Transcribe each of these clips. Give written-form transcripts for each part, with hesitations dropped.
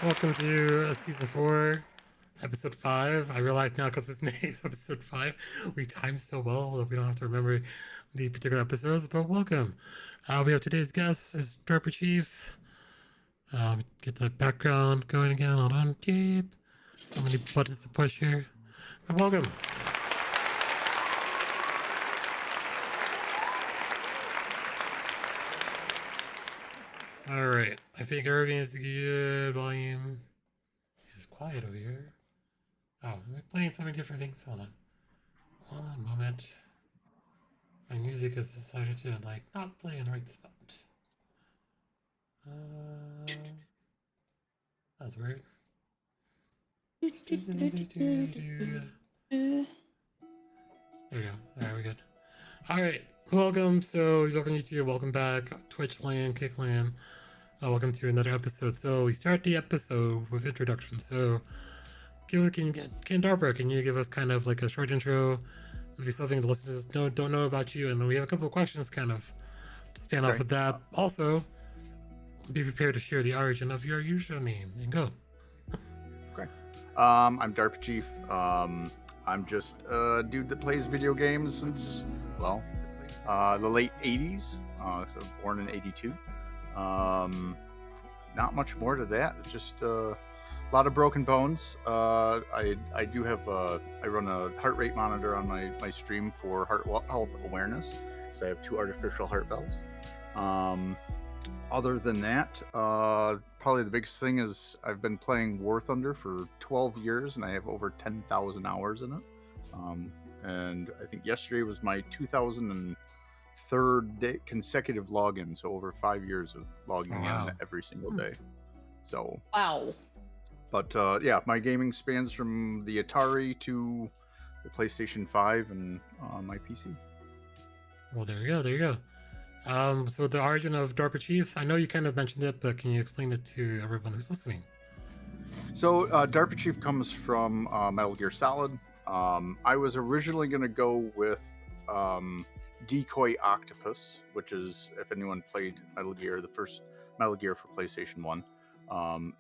Welcome to season 4, episode 5. I realize now because this May is episode 5, we timed so well that we don't have to remember the particular episodes, but welcome. We have today's guest is Derper Chief. Get the background going again. Hold on. Deep. So many buttons to push here. But welcome. All right. I think everything is good. Volume is quiet over here. Oh, we're playing so many different things. Hold on. One moment. My music has decided to not play in the right spot. That's weird. There we go. Alright, we're good. Alright, welcome. So, welcome YouTube, welcome back. Twitch land, Kick land. Welcome to another episode. So, we start the episode with introduction. So, Ken Darper, can you give us kind of like a short intro? Maybe something the listeners don't know about you, and then we have a couple of questions kind of to span off of that. Also, be prepared to share the origin of your username and go. Okay. I'm Darpa Chief. I'm just a dude that plays video games since, the late 80s. So born in 82. Not much more to that. It's just a lot of broken bones. I do have I run a heart rate monitor on my stream for heart health awareness, because I have 2 artificial heart valves. Other than that, probably the biggest thing is I've been playing War Thunder for 12 years, and I have over 10,000 hours in it. And I think yesterday was my 2003rd day consecutive login, so over 5 years of logging in every single day. So wow. But yeah, my gaming spans from the Atari to the PlayStation 5 and my PC. Well, there you go. So the origin of Darpa Chief, I know you kind of mentioned it, but can you explain it to everyone who's listening? So Darpa Chief comes from Metal Gear Solid. I was originally going to go with Decoy Octopus, which is, if anyone played Metal Gear, the first Metal Gear for PlayStation 1,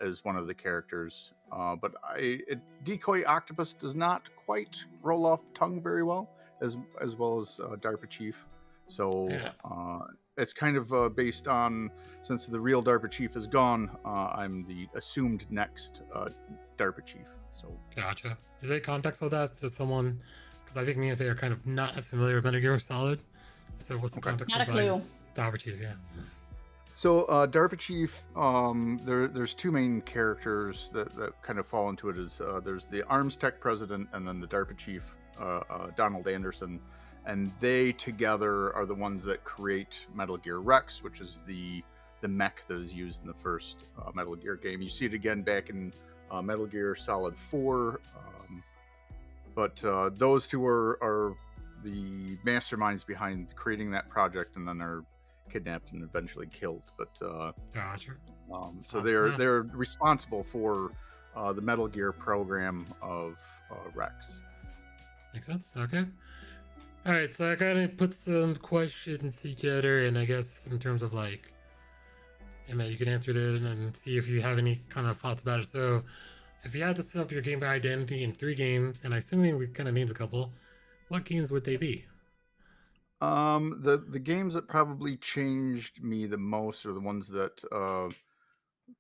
as one of the characters. But Decoy Octopus does not quite roll off the tongue very well, as well as Darpa Chief. So it's kind of based on, since the real Darpa Chief is gone, I'm the assumed next Darpa Chief. So gotcha. Is there context of that to someone? Because I think me and Faye are kind of not as familiar with Metal Gear Solid. So what's the context Not of a clue. Darpa Chief? Yeah. So Darpa Chief, there's 2 main characters that kind of fall into it. Is there's the Arms Tech President, and then the Darpa Chief, Donald Anderson. And they together are the ones that create Metal Gear Rex, which is the mech that is used in the first Metal Gear game. You see it again back in Metal Gear Solid 4. But those 2 are the masterminds behind creating that project, and then are kidnapped and eventually killed. But Gotcha. So they're responsible for the Metal Gear program of Rex. Makes sense. Okay. All right, so I kind of put some questions together, and I guess in terms of you can answer this and see if you have any kind of thoughts about it. So, if you had to set up your gamer identity in 3 games, and I assume we kind of named a couple, what games would they be? The games that probably changed me the most are the ones that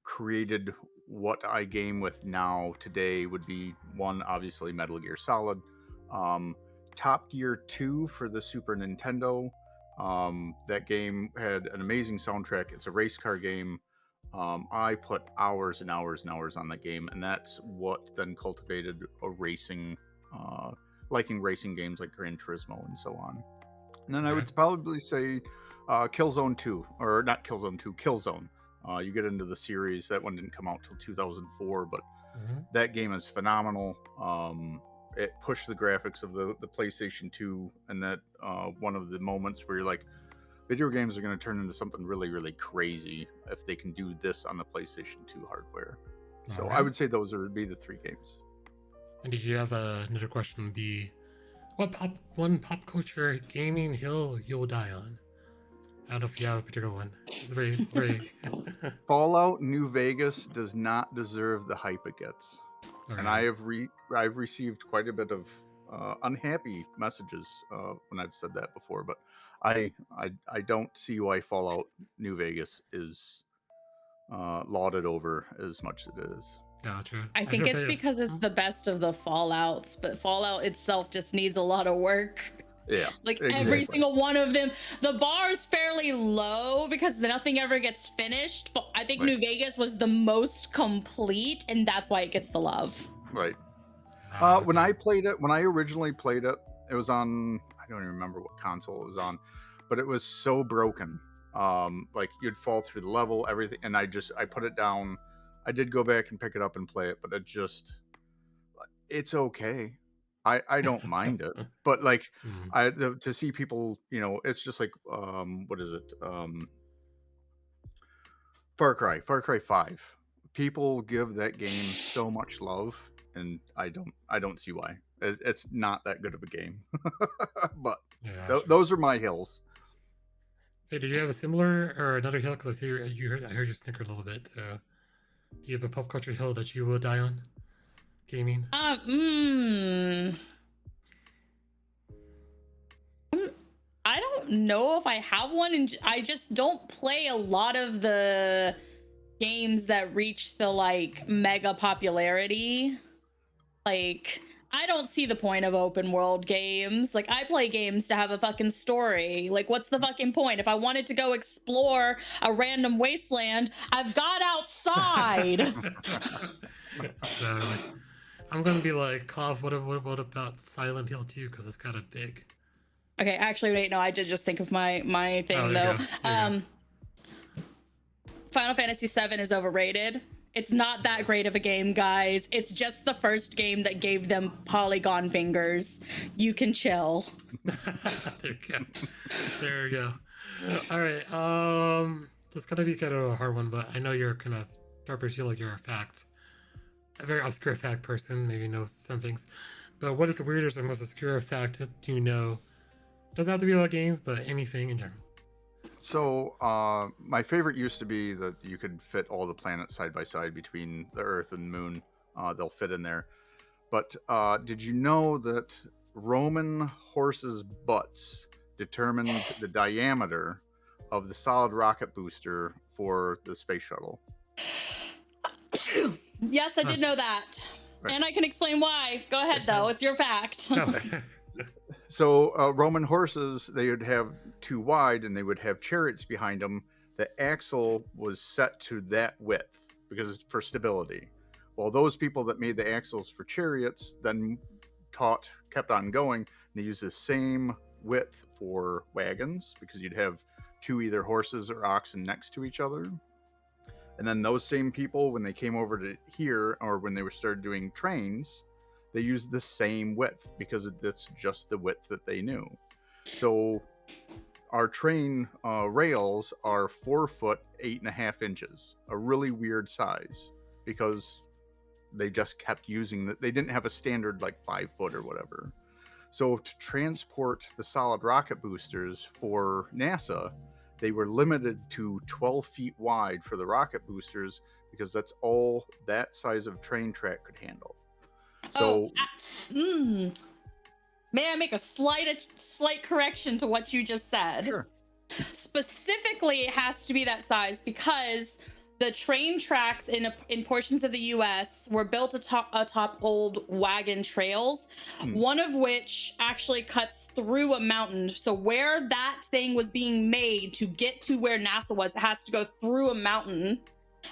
created what I game with now today. Would be one, obviously, Metal Gear Solid. Top Gear 2 for the Super Nintendo. That game had an amazing soundtrack. It's a race car game. I put hours and hours and hours on that game, and that's what then cultivated a racing, liking racing games like Gran Turismo and so on. And then I would probably say Killzone 2, or not Killzone 2, Killzone. You get into the series. That one didn't come out till 2004, but that game is phenomenal. It pushed the graphics of the PlayStation 2, and that one of the moments where you're like, video games are going to turn into something really, really crazy if they can do this on the PlayStation 2 hardware. So I would say those would be the 3 games. And did you have another question? Be what pop culture gaming hill you'll die on? I don't know if you have a particular one. It's very. Fallout New Vegas does not deserve the hype it gets, and Okay. I've received quite a bit of unhappy messages when I've said that before. But I don't see why Fallout New Vegas is lauded over as much as it is. Gotcha. I I think feel it's because it's the best of the Fallouts, but Fallout itself just needs a lot of work. Yeah, Like exactly. every single one of them, the bar is fairly low because nothing ever gets finished. But I think Right. New Vegas was the most complete, and that's why it gets the love. Right. Okay. When I played it, when I originally played it, it was on, I don't even remember what console it was on, but it was so broken. Like you'd fall through the level, everything, and I put it down. I did go back and pick it up and play it, but it's okay. I don't mind it, but like to see people, it's just like what is it? Far Cry 5. People give that game so much love, and I don't see why. It's not that good of a game. But Yeah. Sure. those are my hills. Hey, did you have a similar or another hill? Because I heard you snicker a little bit. So, do you have a pop culture hill that you will die on? Gaming. I don't know if I have one, and I just don't play a lot of the games that reach the like mega popularity. Like, I don't see the point of open world games. Like, I play games to have a fucking story. Like, what's the fucking point? If I wanted to go explore a random wasteland, I've got outside. So, I'm gonna be like, Cough, what about Silent Hill 2? Because it's got a big. Okay, actually, wait, no, I did just think of my thing though. Final Fantasy VII is overrated. It's not that great of a game, guys. It's just the first game that gave them polygon fingers. You can chill. There you go. All right. It's gonna be kind of a hard one, but I know you're kind of Darper feel like you're a very obscure fact person. Maybe know some things, but what is the weirdest or most obscure fact do you know? Doesn't have to be about games, but anything in general. So my favorite used to be that you could fit all the planets side by side between the Earth and Moon. They'll fit in there. But did you know that Roman horses' butts determined the diameter of the solid rocket booster for the space shuttle? Yes, I did know that. Right. And I can explain why. Go ahead, though. It's your fact. So Roman horses, they would have too wide, and they would have chariots behind them. The axle was set to that width because for stability. Well, those people that made the axles for chariots then kept on going. And they used the same width for wagons because you'd have two either horses or oxen next to each other. And then those same people, when they came over to here, or when they started doing trains, they used the same width because that's just the width that they knew. So our train rails are 4 foot 8.5 inches, a really weird size because they just kept using that. They didn't have a standard like 5 foot or whatever. So to transport the solid rocket boosters for NASA, they were limited to 12 feet wide for the rocket boosters because that's all that size of train track could handle. So, may I make a slight correction to what you just said? Sure. Specifically, it has to be that size because the train tracks in portions of the U.S. were built atop old wagon trails, one of which actually cuts through a mountain. So where that thing was being made to get to where NASA was, it has to go through a mountain,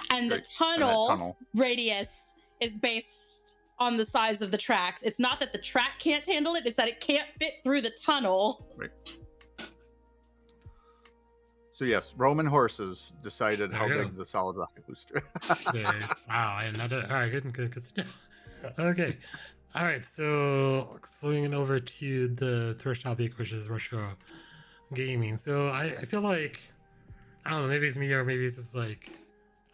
and the tunnel radius is based on the size of the tracks. It's not that the track can't handle it, it's that it can't fit through the tunnel. Right. So yes, Roman horses decided how big the solid rocket booster. Wow, I all right, good to know. Okay. All right, so swinging over to the first topic, which is retro gaming. So I feel like, I don't know, maybe it's me or maybe it's just like,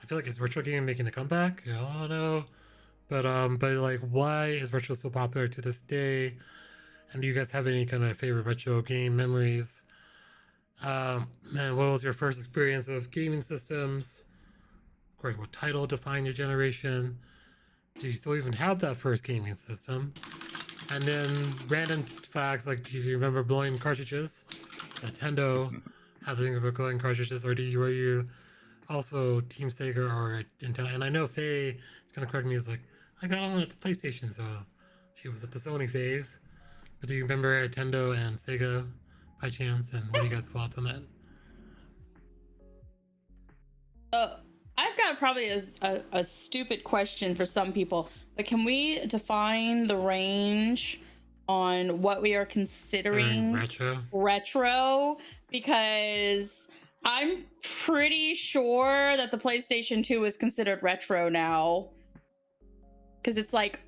I feel like it's retro gaming making a comeback. I don't know. But like, why is retro so popular to this day? And do you guys have any kind of favorite retro game memories? And what was your first experience of gaming systems? Of course, what title defined your generation? Do you still even have that first gaming system? And then random facts like, do you remember blowing cartridges? Nintendo had the thing about blowing cartridges, or were you also Team Sega or Nintendo? And I know Faye is gonna correct me. Is like, I got on at the PlayStation, so she was at the Sony phase. But do you remember Nintendo and Sega by chance? And what are you guys' thoughts on that? I've got probably a stupid question for some people, but can we define the range on what we are considering retro? Because I'm pretty sure that the PlayStation 2 is considered retro now, because it's like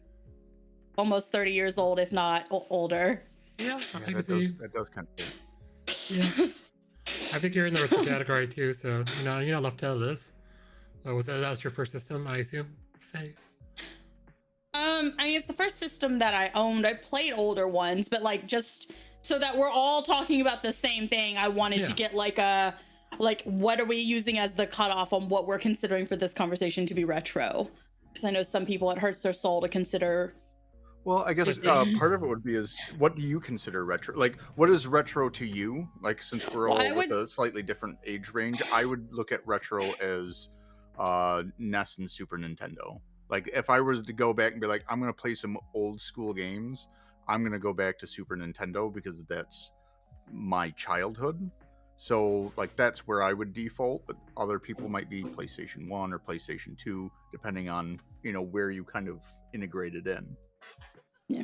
almost 30 years old, if not older. Yeah, that does kind of. Yeah, I think you're in the retro category too, so you're not left out of this. Was that's your first system, I assume, Faye? I mean, it's the first system that I owned. I played older ones, but like just so that we're all talking about the same thing, I wanted to get like what are we using as the cutoff on what we're considering for this conversation to be retro? Because I know some people, it hurts their soul to consider. Well, I guess part of it would be is, what do you consider retro? Like, what is retro to you? Like, since we're all with a slightly different age range, I would look at retro as NES and Super Nintendo. Like, if I was to go back and be like, I'm going to play some old school games, I'm going to go back to Super Nintendo because that's my childhood. So, like, that's where I would default, but other people might be PlayStation 1 or PlayStation 2, depending on, where you kind of integrated in. Yeah.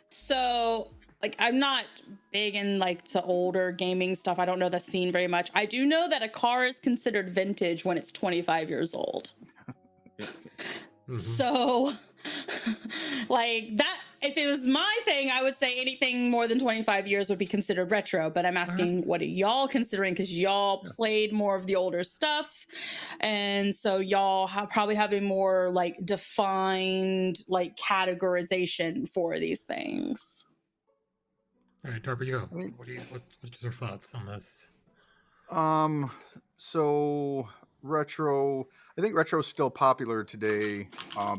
So, like, I'm not big in to older gaming stuff. I don't know the scene very much. I do know that a car is considered vintage when it's 25 years old. Mm-hmm. So, like that, if it was my thing, I would say anything more than 25 years would be considered retro. But I'm asking, what are y'all considering? Because y'all played more of the older stuff, and so y'all probably have a more defined categorization for these things. All right, Darby, you go. What's your thoughts on this? So retro, I think retro is still popular today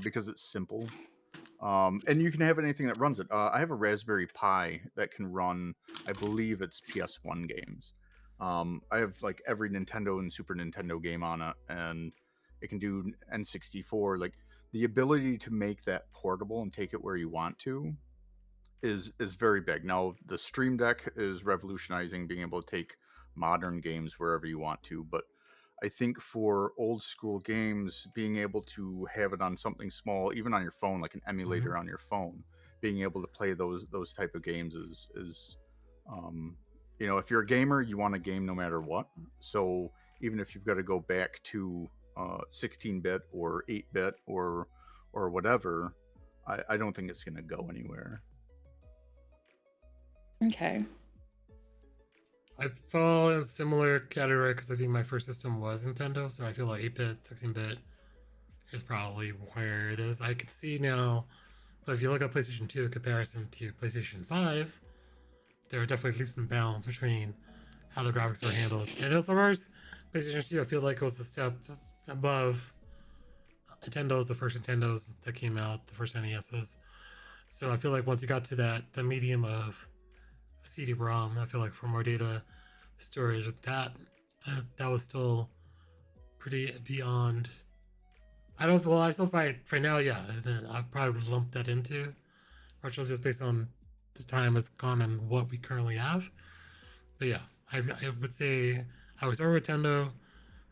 because it's simple. And you can have anything that runs it. I have a Raspberry Pi that can run, I believe it's PS1 games. I have every Nintendo and Super Nintendo game on it, and it can do N64. Like, the ability to make that portable and take it where you want to is very big. Now, the Stream Deck is revolutionizing being able to take modern games wherever you want to, but I think for old school games, being able to have it on something small, even on your phone, like an emulator on your phone, being able to play those type of games is if you're a gamer, you want a game no matter what. So even if you've got to go back to 16-bit or 8-bit or whatever, I don't think it's going to go anywhere. Okay. I fall in a similar category because I think my first system was Nintendo, so I feel like 8-bit, 16-bit is probably where it is. I can see now, but if you look at PlayStation 2 in comparison to PlayStation 5, there are definitely leaps and bounds between how the graphics are handled. And of course, PlayStation 2, I feel like it was a step above Nintendo's, the first Nintendos that came out, the first NESs. So I feel like once you got to the medium of CD-ROM, I feel like for more data storage, that was still pretty beyond. I still find right now, yeah, I probably would lump that into retro just based on the time it's gone and what we currently have. But yeah, I would say I was over Nintendo,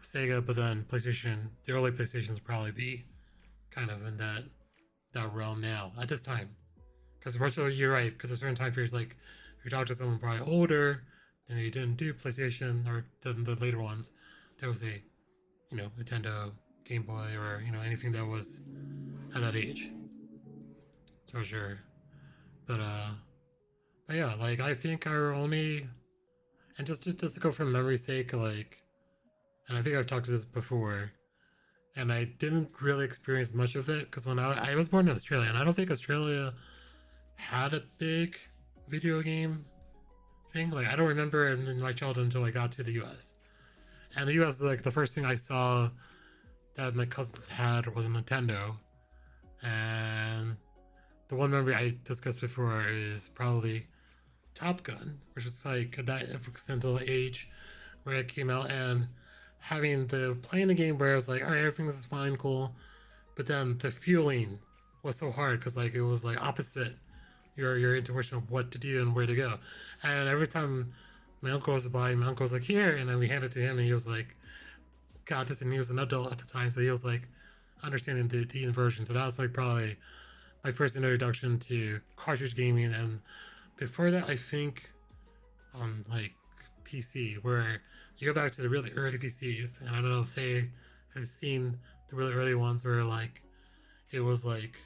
Sega, but then PlayStation, the early PlayStations would probably be kind of in that realm now at this time. Because retro, you're right, because a certain time periods, like if you talk to someone probably older, then you didn't do PlayStation or the later ones, there was a Nintendo, Game Boy, or anything that was at that age. For sure. But yeah, I think our only, and just to go from memory's sake, and I think I've talked to this before, and I didn't really experience much of it because when I was born in Australia, and I don't think Australia had a big video game thing. Like I don't remember in my childhood until I got to the U.S. And the U.S. like the first thing I saw that my cousins had was a Nintendo, and the one memory I discussed before is probably Top Gun, which is like that accidental age where it came out, and having the playing the game where it was like, all right, everything is fine, cool, but then the feeling was so hard because like it was like opposite your intuition of what to do and where to go, and every time my uncle was by, my uncle was like here, and then we handed it to him, and he was like, got this, and he was an adult at the time, so he was like understanding the inversion. So that was like probably my first introduction to cartridge gaming, and before that, I think on like PC, where you go back to the really early PCs, and I don't know if Faye has seen the really early ones where like it was like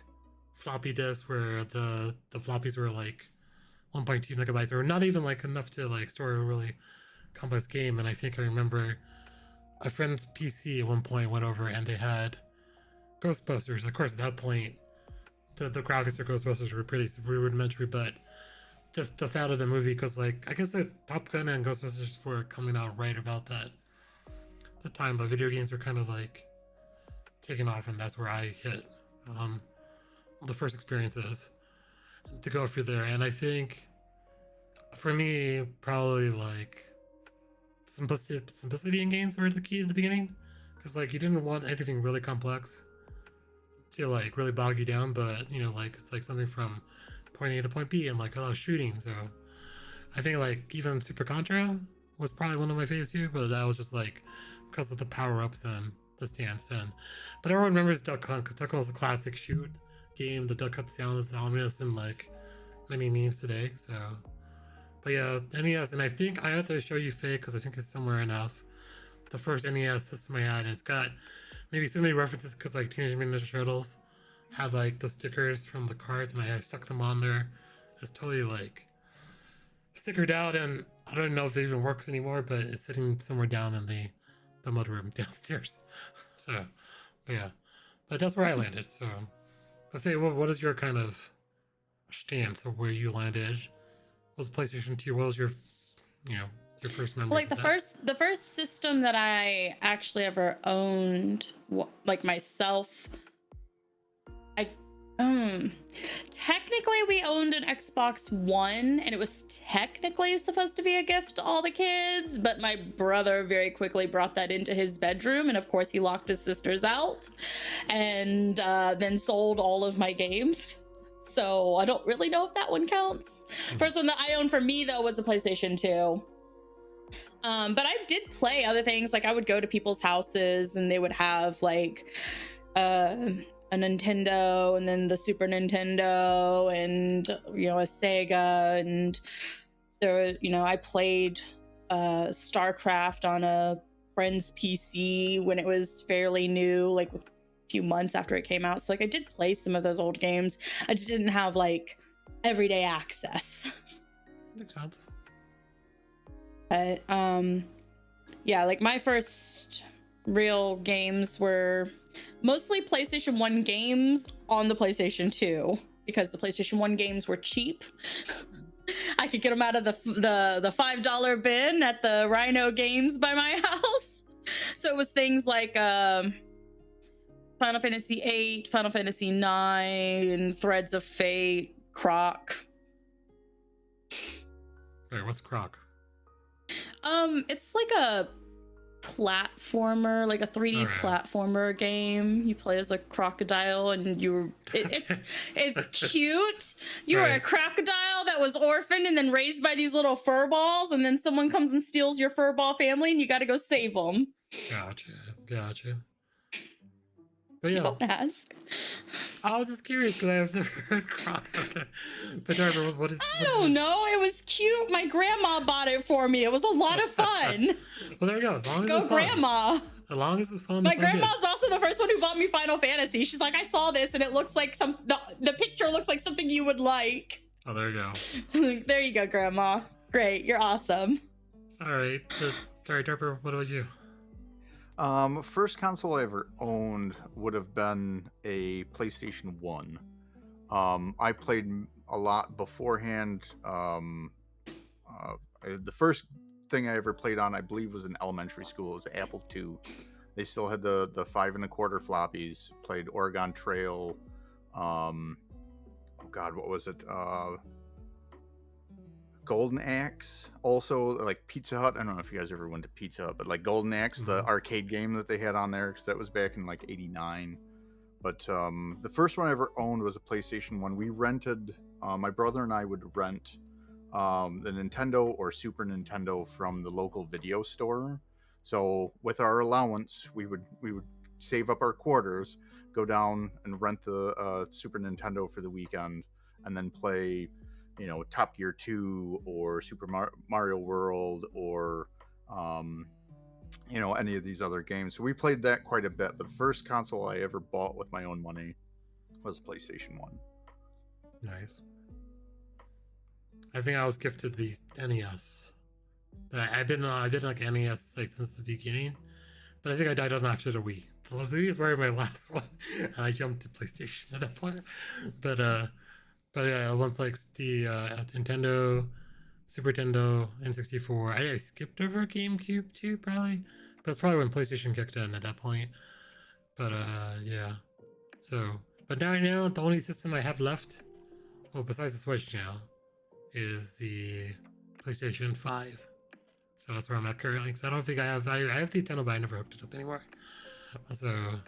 floppy disks where the floppies were like 1.2 megabytes or not even like enough to like store a really complex game. And I think I remember a friend's PC at one point went over and they had Ghostbusters. Of course, at that point, the graphics of Ghostbusters were pretty rudimentary, but the fact of the movie, because like I guess like Top Gun and Ghostbusters were coming out right about the time, but video games were kind of like taking off, and that's where I hit the first experiences to go through there. And I think for me, probably like simplicity in games were the key at the beginning, because like you didn't want anything really complex to like really bog you down, but you know, like it's like something from point A to point B and like a lot of shooting. So I think like even Super Contra was probably one of my favorites too, but that was just like because of the power-ups and the stance. And but everyone remembers Duck Hunt because Duck Hunt was a classic shoot game. The duck hunt sound is ominous in like many memes today. So but yeah, NES, and I think I have to show you Faye because I think it's somewhere in house. The first NES system I had, and it's got maybe so many references because like Teenage Mutant Ninja Turtles had like the stickers from the cards, and I stuck them on there. It's totally like stickered out, and I don't know if it even works anymore, but it's sitting somewhere down in the mudroom downstairs. So, but yeah, but that's where I landed. So, but Faye, what is your kind of stance of where you landed? What was PlayStation 2? What was your, you know, your first memory? Like the first system that I actually ever owned, like myself, technically we owned an Xbox One, and it was technically supposed to be a gift to all the kids, but my brother very quickly brought that into his bedroom, and of course he locked his sisters out, and then sold all of my games. So I don't really know if that one counts. First one that I owned for me though was a PlayStation 2. But I did play other things. Like I would go to people's houses and they would have like a Nintendo, and then the Super Nintendo, and you know, a Sega, and there, you know, I played StarCraft on a friend's PC when it was fairly new, like a few months after it came out. So like I did play some of those old games. I just didn't have like everyday access. Makes sense. But yeah, like my first real games were mostly PlayStation 1 games on the PlayStation 2, because the PlayStation 1 games were cheap. I could get them out of the $5 bin at the Rhino Games by my house. So it was things like Final Fantasy 8, Final Fantasy 9, Threads of Fate, Croc. Wait, what's Croc? It's like a platformer, like a 3D platformer game. You play as a crocodile, and it's cute. You are a crocodile that was orphaned and then raised by these little fur balls, and then someone comes and steals your fur ball family, and you got to go save them. Gotcha. But yeah, don't ask. I was just curious because I have never heard Croc. Okay, but Darby, what is? I don't know. It was cute. My grandma bought it for me. It was a lot of fun. Well, there you go. As long as go it's fun. Grandma. As long as it's fun. My grandma's also the first one who bought me Final Fantasy. She's like, I saw this and it looks like the picture looks like something you would like. Oh, there you go. There you go, Grandma. Great. You're awesome. All right. Sorry, Darby, what about you? First console I ever owned would have been a PlayStation 1. I played a lot beforehand. The first thing I ever played on, I believe, was in elementary school. It was Apple II. They still had the 5 1/4 floppies. Played Oregon Trail. Oh God, what was it? Golden Axe. Also, like Pizza Hut. I don't know if you guys ever went to Pizza Hut, but like Golden Axe, the arcade game that they had on there, because that was back in like '89. But the first one I ever owned was a PlayStation 1. We rented. My brother and I would rent the Nintendo or Super Nintendo from the local video store. So with our allowance, we would save up our quarters, go down and rent the Super Nintendo for the weekend, and then play, Top Gear 2 or Super Mario World or any of these other games. So we played that quite a bit. But the first console I ever bought with my own money was a PlayStation 1. Nice. I think I was gifted the NES, but I've been like NES like since the beginning. But I think I died on after the Wii. The Wii is probably my last one, and I jumped to PlayStation at that point. But yeah, once like the Nintendo, Super Nintendo, N64, I skipped over GameCube too, probably. But that's probably when PlayStation kicked in at that point. But yeah. So, but now the only system I have left, well, besides the Switch now, is the PlayStation 5. So that's where I'm at currently. Because I don't think I have the Nintendo, but I never hooked it up anymore. So,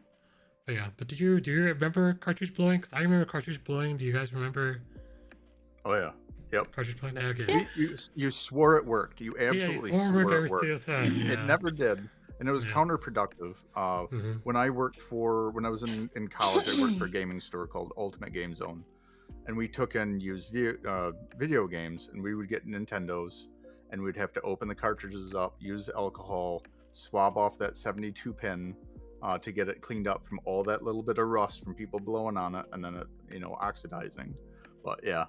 but yeah. But do you remember cartridge blowing? Because I remember cartridge blowing. Do you guys remember? Oh yeah. Yep. Cartridge blowing. Okay. You swore it worked. You absolutely swore it worked. It never did. And it was counterproductive. When I was in college, I worked for a gaming store called Ultimate Game Zone. And we took in used video games, and we would get Nintendos, and we'd have to open the cartridges up, use alcohol, swab off that 72 pin to get it cleaned up from all that little bit of rust from people blowing on it, and then it, oxidizing. But yeah,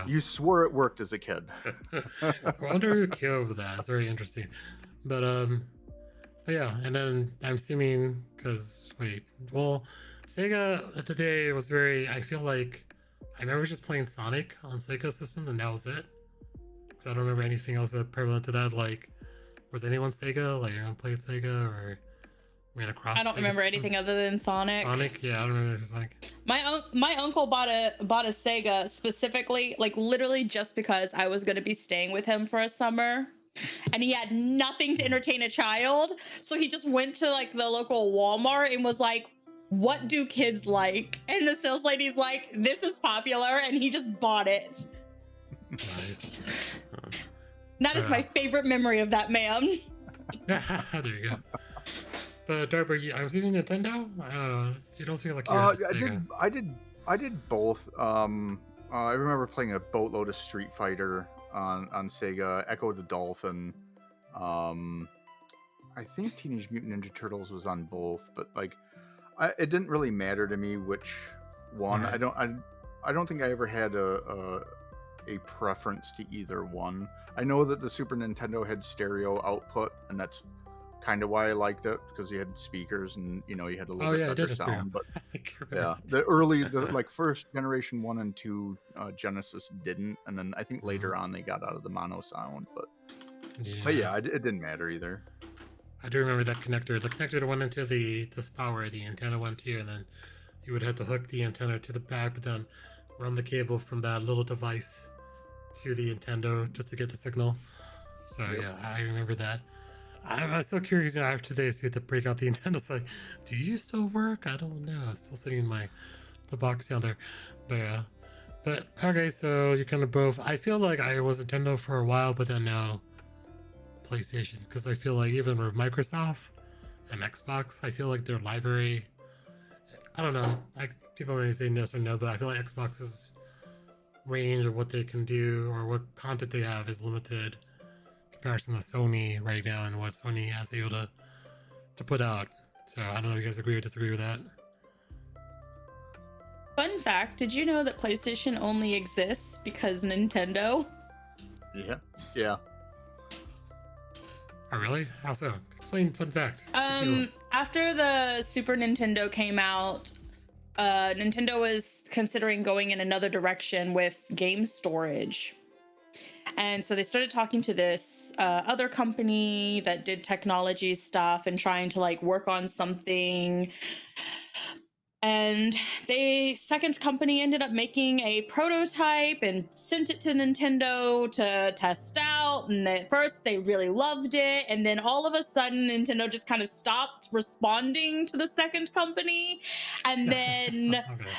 you swore it worked as a kid. I wonder who killed that. It's very interesting. But yeah, and then I'm assuming Sega at the day was I feel like I remember just playing Sonic on Sega system, and that was it. So I don't remember anything else prevalent to that. Like, was anyone Sega? Like, anyone played Sega or ran across? I don't remember anything other than Sonic. Sonic, yeah, I don't remember Sonic. My uncle bought a Sega specifically, like literally just because I was gonna be staying with him for a summer. And he had nothing to entertain a child, so he just went to like the local Walmart and was like, what do kids like? And the sales lady's like, this is popular, and he just bought it. Nice. That is my favorite memory of that man. There you go. But Darby, I'm assuming Nintendo? You don't feel like you're Sega. I did both. I remember playing a boatload of Street Fighter on Sega, Echo the Dolphin. I think Teenage Mutant Ninja Turtles was on both, but like it didn't really matter to me which one. Right. I don't think I ever had a preference to either one. I know that the Super Nintendo had stereo output, and that's kind of why I liked it, because you had speakers and you had a little bit better sound. But yeah, the first generation 1 and 2 Genesis didn't, and then I think later on they got out of the mono sound. But yeah, it didn't matter either. I do remember that connector. The connector that went into this power, the antenna went to, and then you would have to hook the antenna to the back, but then run the cable from that little device to the Nintendo just to get the signal. So yeah, I remember that. I'm so curious now after they see to break out the Nintendo. It's like, do you still work? I don't know. It's still sitting in the box down there. But yeah. But okay, so you kind of both. I feel like I was Nintendo for a while, but then now PlayStation, because I feel like even with Microsoft and Xbox, I feel like their library, I don't know, people may say yes or no, but I feel like Xbox's range of what they can do or what content they have is limited in comparison to Sony right now and what Sony has able to put out. So I don't know if you guys agree or disagree with that. Fun fact, did you know that PlayStation only exists because Nintendo? Yeah. Oh, really? How so? Explain fun fact. After the Super Nintendo came out, Nintendo was considering going in another direction with game storage. And so they started talking to this other company that did technology stuff and trying to like work on something. And second company ended up making a prototype and sent it to Nintendo to test out. And at first they really loved it. And then all of a sudden Nintendo just kind of stopped responding to the second company. And then Okay.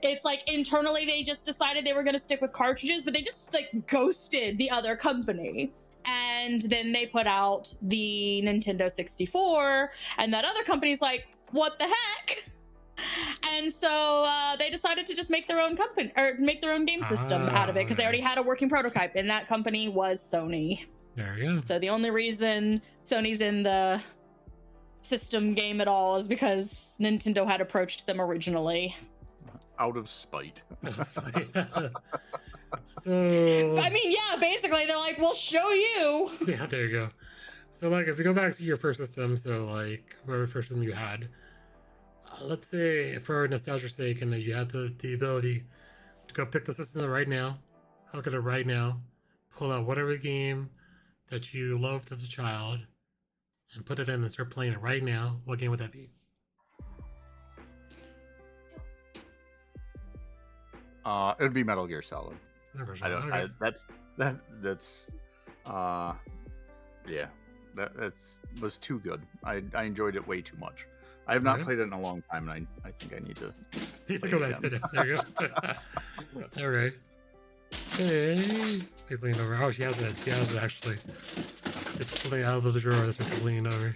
it's like internally they just decided they were going to stick with cartridges, but they just like ghosted the other company. And then they put out the Nintendo 64, and that other company's like, what the heck? And so they decided to just make their own company or make their own game system out of it, because they already had a working prototype, and that company was Sony. There you go. So the only reason Sony's in the system game at all is because Nintendo had approached them originally. Out of spite. So I mean, yeah, basically they're like, we'll show you. yeah, there you go. So like, if you go back to your first system, so like whatever first system you had, let's say for nostalgia's sake, and you had the ability to go pick the system right now, look at it right now, pull out whatever game that you loved as a child, and put it in and start playing it right now, what game would that be? It would be Metal Gear Solid. I don't. Okay. That's yeah. That was too good. I enjoyed it way too much. I have not Okay. played it in a long time, and I think I need to. Need to play go it back to again. it. There you go. All right. Hey. He's leaning over. Oh, she has it. She has it, actually. It's pulling out of the drawer. That's just leaning over.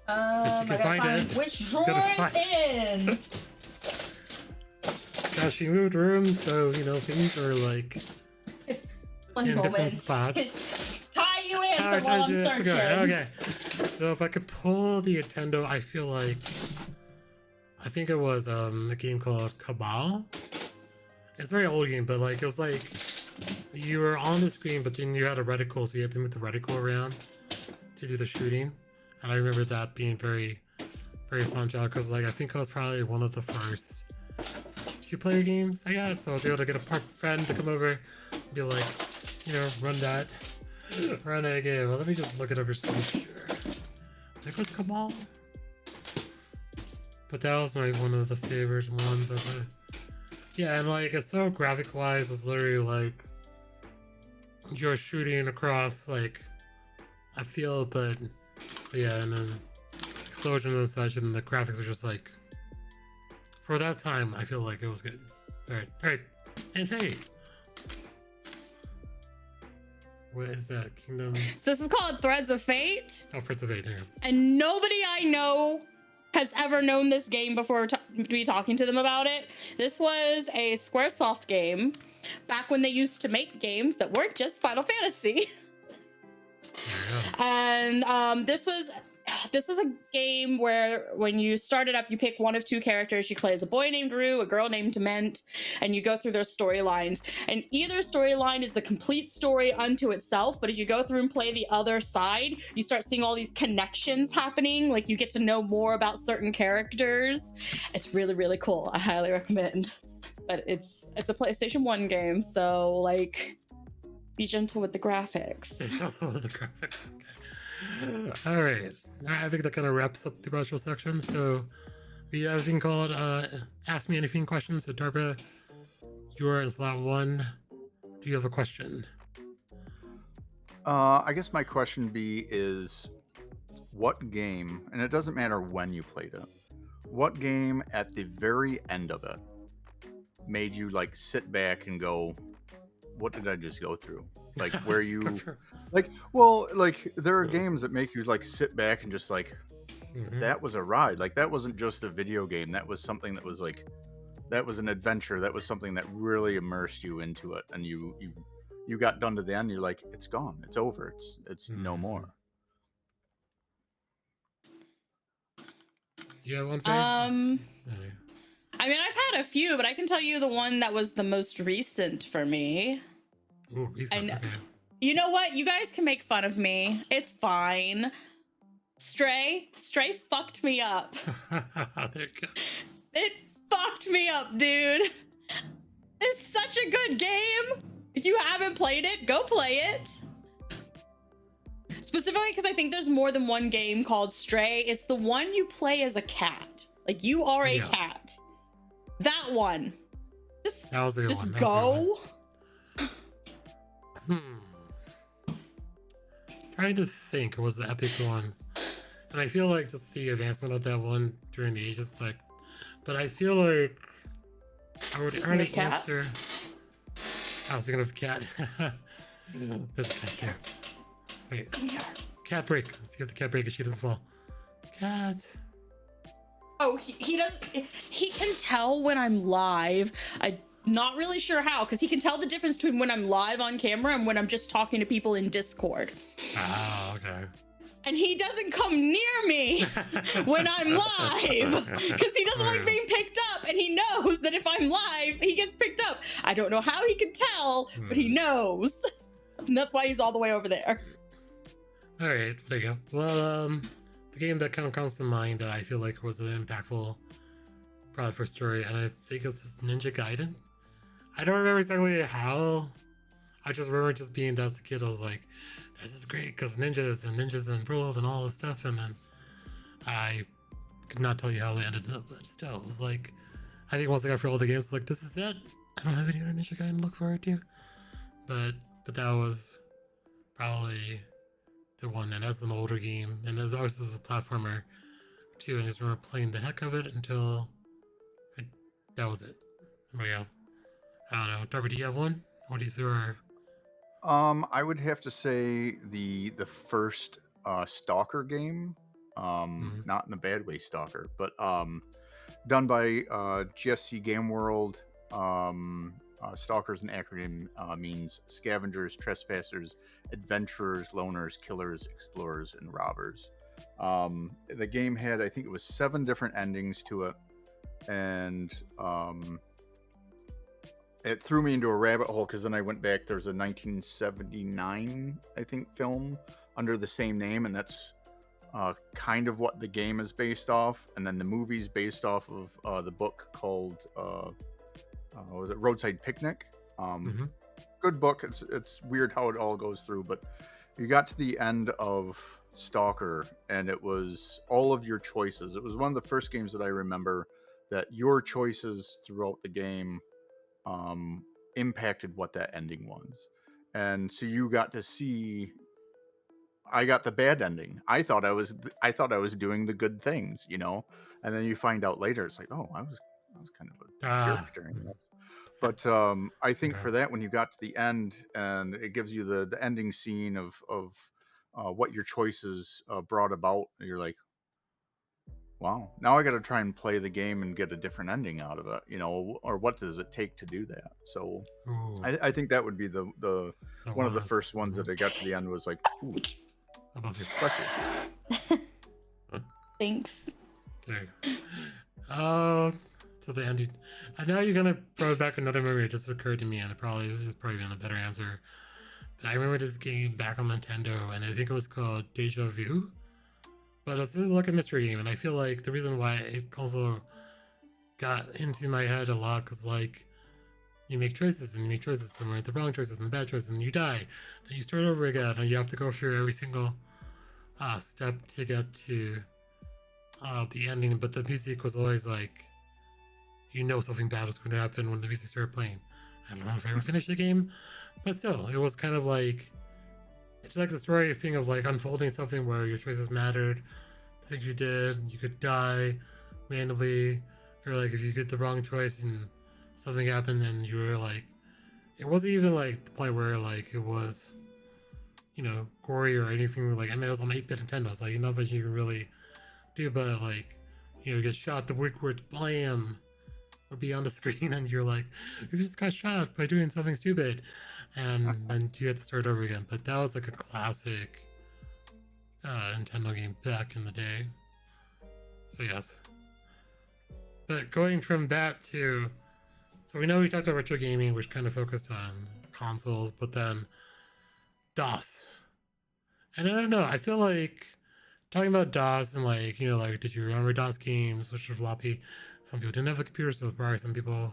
I can find it, which she's drawer gotta it's find- in. Now, she moved rooms, so, you know, things are like One in different moment. spots. Tie you in Alright, while I'm time to searching. go. Okay. So if I could pull the Nintendo, I feel like I think it was a game called Cabal. It's a very old game, but like it was like you were on the screen, but then you had a reticle, so you had to move the reticle around to do the shooting. And I remember that being very, very fun job, because like I think it was probably one of the first two-player games I got. So I was able to get a friend to come over and be like, you know, run that game. Well, let me just look it up here. So sure. I think it was Cabal. But that was like one of the favorite ones. Yeah, and like it's so graphic wise, it's literally like you're shooting across like a field, but yeah, and then explosions and such, and the graphics are just like, for that time, I feel like it was good. Alright. And Faye. What is that? Kingdom? So this is called Threads of Fate, Oh, Fritz of 8, yeah. and nobody I know has ever known this game before me talking to them about it. This was a Squaresoft game back when they used to make games that weren't just Final Fantasy. And this was a game where when you start it up, you pick one of two characters. You play as a boy named Rue, a girl named Ment, and you go through their storylines. And either storyline is a complete story unto itself, but if you go through and play the other side, you start seeing all these connections happening. Like you get to know more about certain characters. It's really, really cool. I highly recommend. But it's a PlayStation 1 game, so like be gentle with the graphics. It's also with the graphics. Okay. All right. I think that kind of wraps up the virtual section. So we have a thing called Ask Me Anything questions. So Darpa, you're in slot 1. Do you have a question? I guess my question is what game, and it doesn't matter when you played it, what game at the very end of it made you like sit back and go, what did I just go through? Like where you like, well, like there are games that make you like sit back and just like, that was a ride. Like that wasn't just a video game. That was something that was like, that was an adventure. That was something that really immersed you into it. And you got done to the end. You're like, it's gone. It's over. It's no more. You have one thing? I mean, I've had a few, but I can tell you the one that was the most recent for me. Ooh, recent. Okay. You know what? You guys can make fun of me. It's fine. Stray fucked me up. There you go. It fucked me up, dude. It's such a good game. If you haven't played it, go play it. Specifically because I think there's more than one game called Stray. It's the one you play as a cat. Like, you are a cat. That one. That was a good just one. go. Trying to think, it was the epic one. And I feel like just the advancement of that one during the ages, like, but I feel like I would already answer. I was thinking of cat. There's a cat there. Wait. Come here. Cat break. Let's see if the cat break and she doesn't fall. Cat. Oh, he does. He can tell when I'm live. I'm not really sure how, because he can tell the difference between when I'm live on camera and when I'm just talking to people in Discord. Oh, okay. And he doesn't come near me when I'm live because he doesn't like being picked up, and he knows that if I'm live, he gets picked up. I don't know how he can tell, but he knows. And that's why he's all the way over there. All right, there you go. Well, the game that kind of comes to mind that I feel like was an impactful product for story, and I think it's just Ninja Gaiden. I don't remember exactly how. I just remember just being that as a kid. I was like, this is great because ninjas and world and all this stuff. And then I could not tell you how it ended up, but still, it was like, I think once I got through all the games, like, this is it. I don't have any other Ninja Gaiden to look forward to. But that was probably the one, and that's an older game, and it also was a platformer too. And I just remember playing the heck of it until that was it. There we go. I don't know. Darby, do you have one? What do you think? I would have to say the first Stalker game, not in a bad way, Stalker, but done by GSC Game World. Stalker's an acronym, means scavengers, trespassers, adventurers, loners, killers, explorers, and robbers. The game had, I think it was 7 different endings to it, and it threw me into a rabbit hole because then I went back. There's a 1979, I think, film under the same name, and that's kind of what the game is based off. And then the movie's based off of the book called was it Roadside Picnic? Good book. It's weird how it all goes through, but you got to the end of Stalker, and it was all of your choices. It was one of the first games that I remember that your choices throughout the game impacted what that ending was. And so you got to see, I got the bad ending. I thought I was doing the good things, you know, and then you find out later, it's like, oh, I was kind of a jerk during that. But I think for that, when you got to the end and it gives you the ending scene of what your choices brought about, you're like, wow, now I got to try and play the game and get a different ending out of it, you know, or what does it take to do that? So I think that would be the one of the first ones that I got to the end was like, ooh, bless you. Thanks. Okay. So the ending. I know you're gonna throw back another memory. It just occurred to me, and it probably been a better answer. But I remember this game back on Nintendo, and I think it was called Deja Vu. But it's like a mystery game, and I feel like the reason why it also got into my head a lot, because like you make choices and some the wrong choices and the bad choices, and you die, and you start over again, and you have to go through every single step to get to the ending. But the music was always like, you know, something bad was going to happen when the music started playing. I don't know if I ever finished the game, but still, it was kind of like, it's like the story thing of like unfolding something where your choices mattered. The things you did, you could die randomly, or like if you get the wrong choice and something happened and you were like, it wasn't even like the point where like it was, you know, gory or anything. Like, I mean, it was on 8-bit Nintendo. It's like, you know, but you can really do, but like, you know, you get shot, the word blam would be on the screen, and you're like, you just got shot by doing something stupid, and then you had to start over again. But that was like a classic Nintendo game back in the day. So yes. But going from that to, so we know we talked about retro gaming, which kind of focused on consoles, but then DOS. And I don't know, I feel like talking about DOS and like, you know, like, did you remember DOS games, which were floppy? Some people didn't have a computer, so probably some people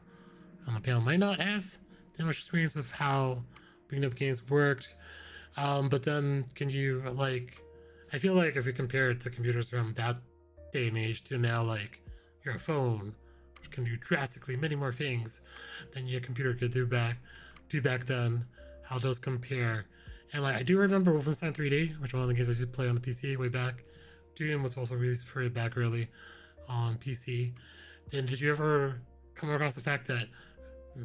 on the panel might not have that much experience with how bringing up games worked. But then can you like? I feel like if you compare the computers from that day and age to now, like your phone, which can do drastically many more things than your computer could do back then, how those compare. And like I do remember Wolfenstein 3D, which one of the games I did play on the PC way back. Doom was also released pretty back early on PC. Then did you ever come across the fact that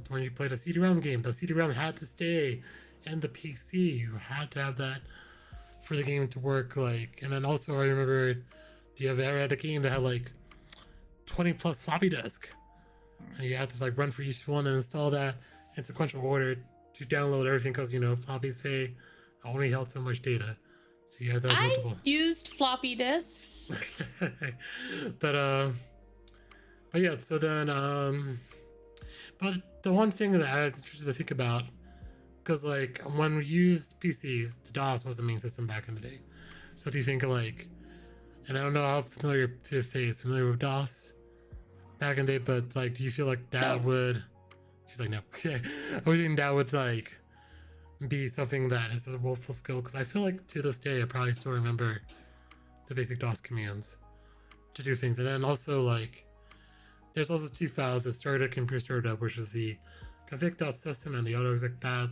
when you played a CD-ROM game, the CD-ROM had to stay in the PC? You had to have that for the game to work. Like, and then also I remember, do you ever had a game that had like 20 plus floppy disk, and you had to like run for each one and install that in sequential order to download everything because floppies Faye only held so much data, so you had to have multiple. I used floppy disks. but yeah. So then but the one thing that I was interested to think about, because like when we used PCs, the DOS was the main system back in the day. So do you think like, and I don't know how familiar Faye is familiar with DOS back in the day, but like, do you feel like that would? She's like, no. Okay, I would think that would like be something that is a woeful skill, because I feel like to this day I probably still remember the basic DOS commands to do things. And then also like there's also two files that started a computer startup, which is the config.system and the autoexec path.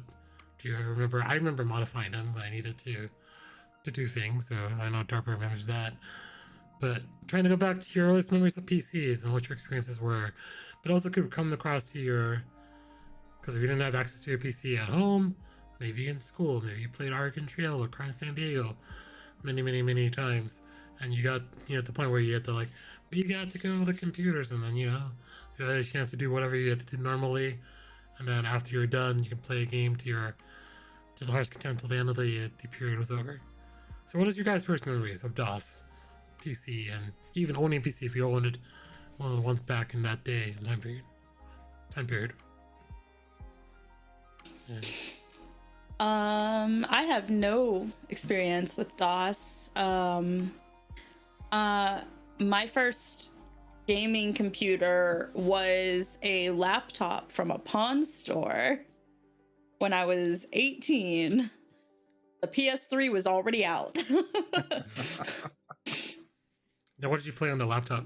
Do you remember? I remember modifying them when I needed to do things, so I know Darpa remembers that. But trying to go back to your earliest memories of PCs and what your experiences were, but also could come across to your, because if you didn't have access to your PC at home, maybe in school, maybe you played Oregon Trail or Crime San Diego many times, and you got to the point where you had to like, we got to go to the computers, and then you had a chance to do whatever you had to do normally, and then after you're done, you can play a game to the heart's content till the end of the period was over. So what is your guys' first memories of DOS, PC, and even owning PC if you owned it one of the ones back in that day and time period? Yeah. I have no experience with DOS. My first gaming computer was a laptop from a pawn store when I was 18. The PS3 was already out. Now, what did you play on the laptop?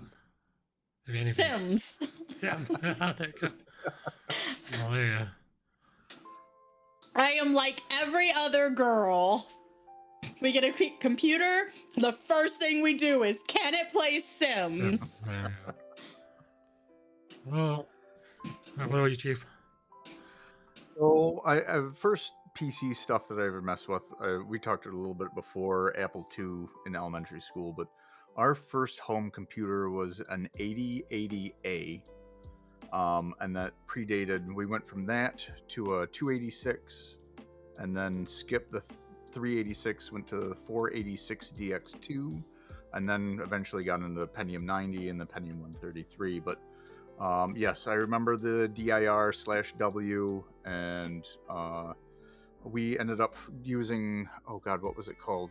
Sims. Sims. There you go. Well, there you go. I am like every other girl. We get a computer, the first thing we do is, can it play Sims? There you go. Well, what about you, Chief? So, I first PC stuff that I ever messed with, we talked a little bit before Apple II in elementary school, but our first home computer was an 8080A, and that predated. We went from that to a 286, and then skipped the 386, went to the 486 DX2, and then eventually got into the Pentium 90 and the Pentium 133. But yes, I remember the DIR/W, and we ended up using, oh God, what was it called?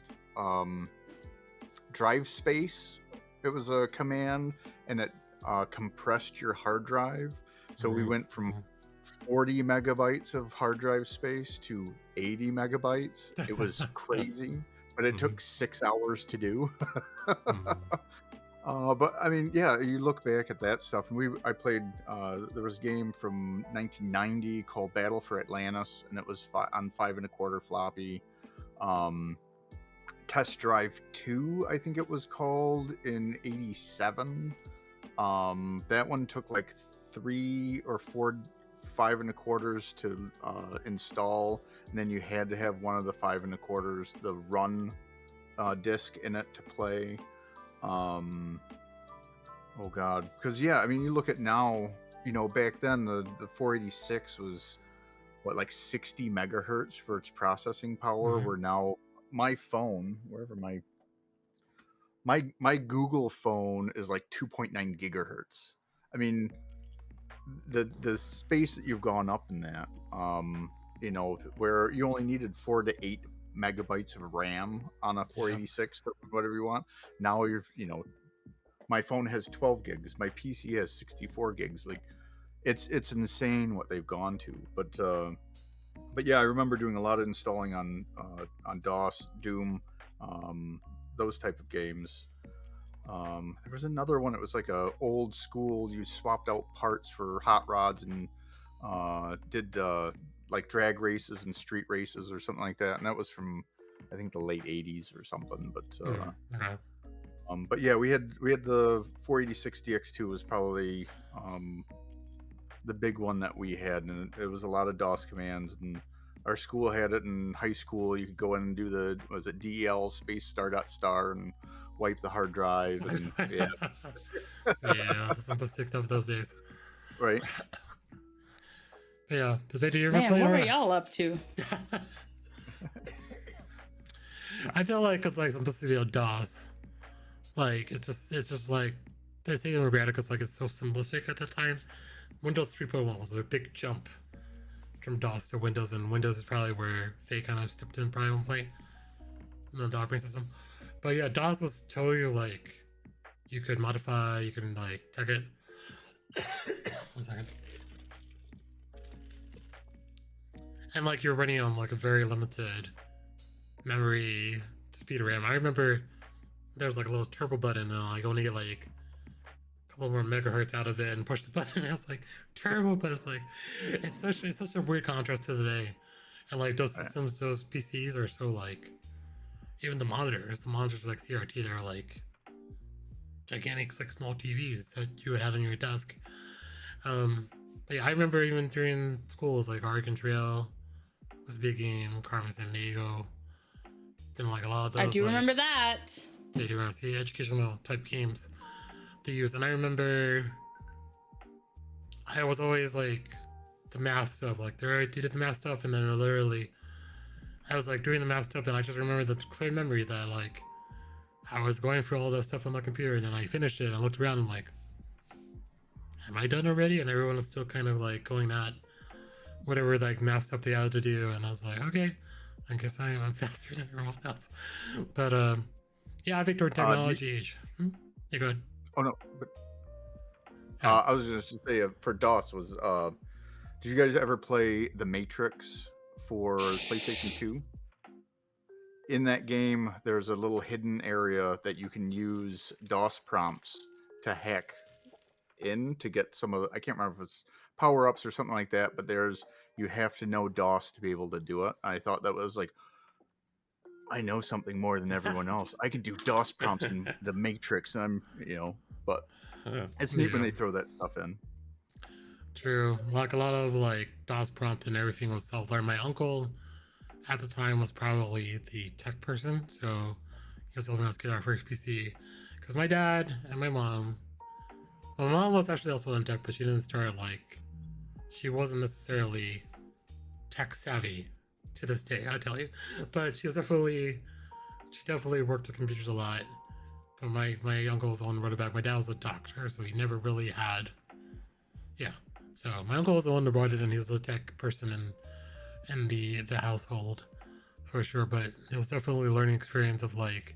Drive space. It was a command, and it compressed your hard drive. So we went from 40 megabytes of hard drive space to 80 megabytes. It was crazy, but it took 6 hours to do. But I mean, yeah, you look back at that stuff, and I played. There was a game from 1990 called Battle for Atlantis, and it was on 5 1/4 floppy. Test Drive 2, I think it was called, in 87. That one took like 3 or 4 5 1/4s to install, and then you had to have one of the 5 1/4s, the run disc in it to play. Oh God, because yeah, I mean, you look at now, back then the 486 was what, like 60 megahertz for its processing power. Where now my phone, wherever my Google phone is like 2.9 gigahertz. I mean, the space that you've gone up in that, where you only needed 4 to 8 megabytes of RAM on a 486 to whatever you want. Now my phone has 12 gigs. My PC has 64 gigs. Like, it's insane what they've gone to. But yeah, I remember doing a lot of installing on DOS, Doom, those type of games. There was another one. It was like a old school. You swapped out parts for hot rods and did like drag races and street races or something like that. And that was from I think the late '80s or something. Okay. But yeah, we had the 486 DX2 was probably the big one that we had, and it was a lot of DOS commands. And our school had it in high school. You could go in and do the DEL space star and wipe the hard drive. And, yeah, Yeah, the simplistic stuff those days. right. Yeah, did you ever Man, play? what were around? y'all up to? I feel like it's like simplicity of DOS. Like it's just like they say in Robotic, it's like it's so simplistic at the time. Windows 3.1 was a big jump from DOS to Windows, and Windows is probably where Faye kind of stepped in probably one point in the operating system. But yeah, DOS was totally like you could modify, you can like tag it. 1 second. And like you're running on like a very limited memory speed of RAM. I remember there was like a little turbo button and like only get like a couple more megahertz out of it and push the button. And I was like, turbo, but it's like it's such a weird contrast to today. And like those systems, those PCs are so like even the monitors are like CRT, they're like gigantic like small TVs that you would have on your desk. But yeah, I remember even during schools like Oregon Trail was a big game, Carmen San Diego. Didn't like a lot of those. I do like, remember that. They do see educational type games they use, and I remember I was always like the math stuff. Like they did the math stuff, and then literally I was like doing the math stuff, and I just remember the clear memory that like I was going through all that stuff on my computer, and then I finished it. And I looked around, and I'm like, am I done already? And everyone was still kind of like going at whatever like math stuff they had to do, and I was like, okay, I guess I'm faster than everyone else. But yeah, I think during technology age. Yeah, go ahead. Oh no, but I was just to say for DOS was did you guys ever play The Matrix for PlayStation 2? In that game, there's a little hidden area that you can use DOS prompts to hack in to get some of the, I can't remember if it's power ups or something like that, but you have to know DOS to be able to do it. I thought that was like, I know something more than everyone else. I can do DOS prompts in The Matrix, and but it's neat when they throw that stuff in. True. Like a lot of like DOS prompt and everything was self-learned. My uncle at the time was probably the tech person, so he was helping us get our first PC. Because my dad and my mom was actually also in tech, but she didn't start she wasn't necessarily tech savvy to this day, I tell you. But she definitely worked with computers a lot. But my uncle was the one who wrote it back. My dad was a doctor, so he never really had. Yeah. So my uncle was the one that brought it in. He was the tech person in the household for sure. But it was definitely a learning experience of like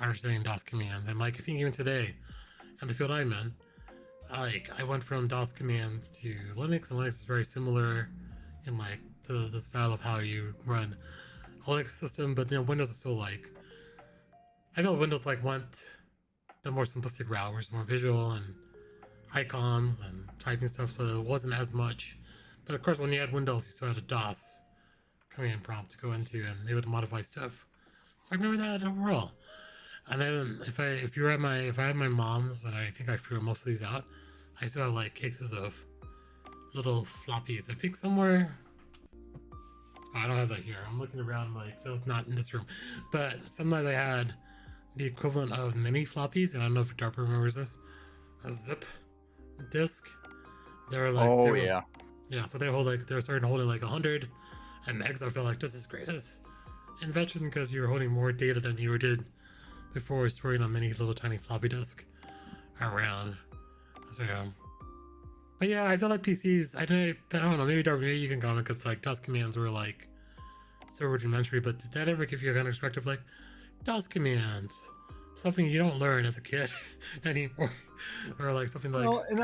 understanding DOS commands. And like I think even today, in the field I'm in, I went from DOS commands to Linux, and Linux is very similar in like the style of how you run a Linux system. But Windows is still like, I feel Windows like went the more simplistic route, where it's more visual and icons and typing stuff, so it wasn't as much. But of course, when you had Windows, you still had a DOS command prompt to go into and able to modify stuff. So I remember that overall. And then if I had my mom's, and I think I threw most of these out, I still have like cases of little floppies. I think somewhere. Oh, I don't have that here. I'm looking around like so it's not in this room, but sometimes I had the equivalent of mini floppies, and I don't know if Darpa remembers this. A zip disk. They were like, yeah. So they're starting to hold like 100 megs. I feel like this is greatest invention because you were holding more data than you did before storing on many little tiny floppy disk around. So yeah. But yeah, I feel like PCs. I don't know. Maybe Darpa, maybe you can comment because like DOS commands were like so rudimentary. But did that ever give you a kind of perspective like DOS commands? Something you don't learn as a kid anymore, or like something like. Well, and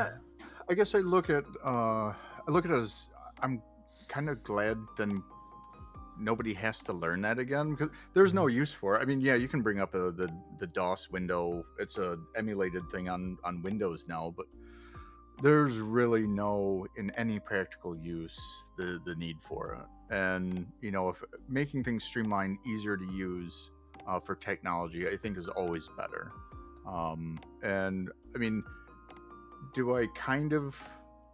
I guess I look at it as I'm kind of glad then nobody has to learn that again, because there's no use for it. I mean, yeah, you can bring up the DOS window. It's a emulated thing on Windows now, but there's really no, in any practical use, the need for it. And if making things streamlined, easier to use for technology, I think is always better. And I mean, do I kind of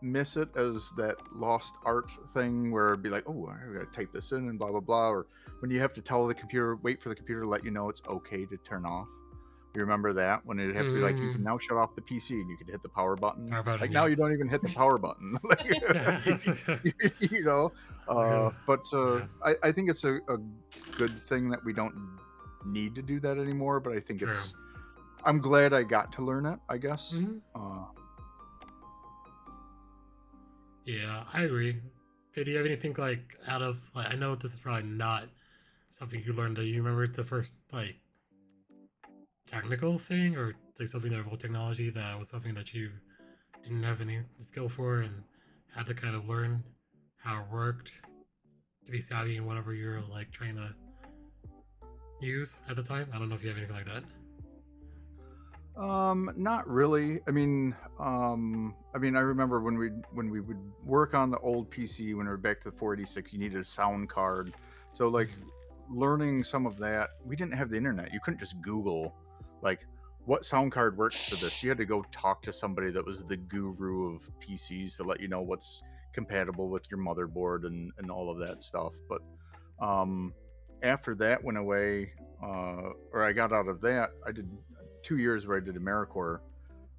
miss it as that lost art thing where it'd be like, oh, I gotta type this in and blah blah blah, or when you have to tell the computer, wait for the computer to let you know it's okay to turn off. You remember that when it'd have to be like, you can now shut off the PC and you could hit the power button. Now you don't even hit the power button. I think it's a good thing that we don't need to do that anymore, but I think I'm glad I got to learn it, I guess. Yeah, I agree. Did you have anything like out of I know this is probably not something you learned. Do you remember the first like technical thing or like something that involved technology that was something that you didn't have any skill for and had to kind of learn how it worked to be savvy in whatever you're like trying to use at the time? I don't know if you have anything like that. Not really. I mean, I remember when we would work on the old PC when we were back to the 486, you needed a sound card. So like learning some of that, we didn't have the internet. You couldn't just Google like what sound card works for this. You had to go talk to somebody that was the guru of PCs to let you know what's compatible with your motherboard and all of that stuff. But after that went away, or I got out of that, I did 2 years where I did AmeriCorps,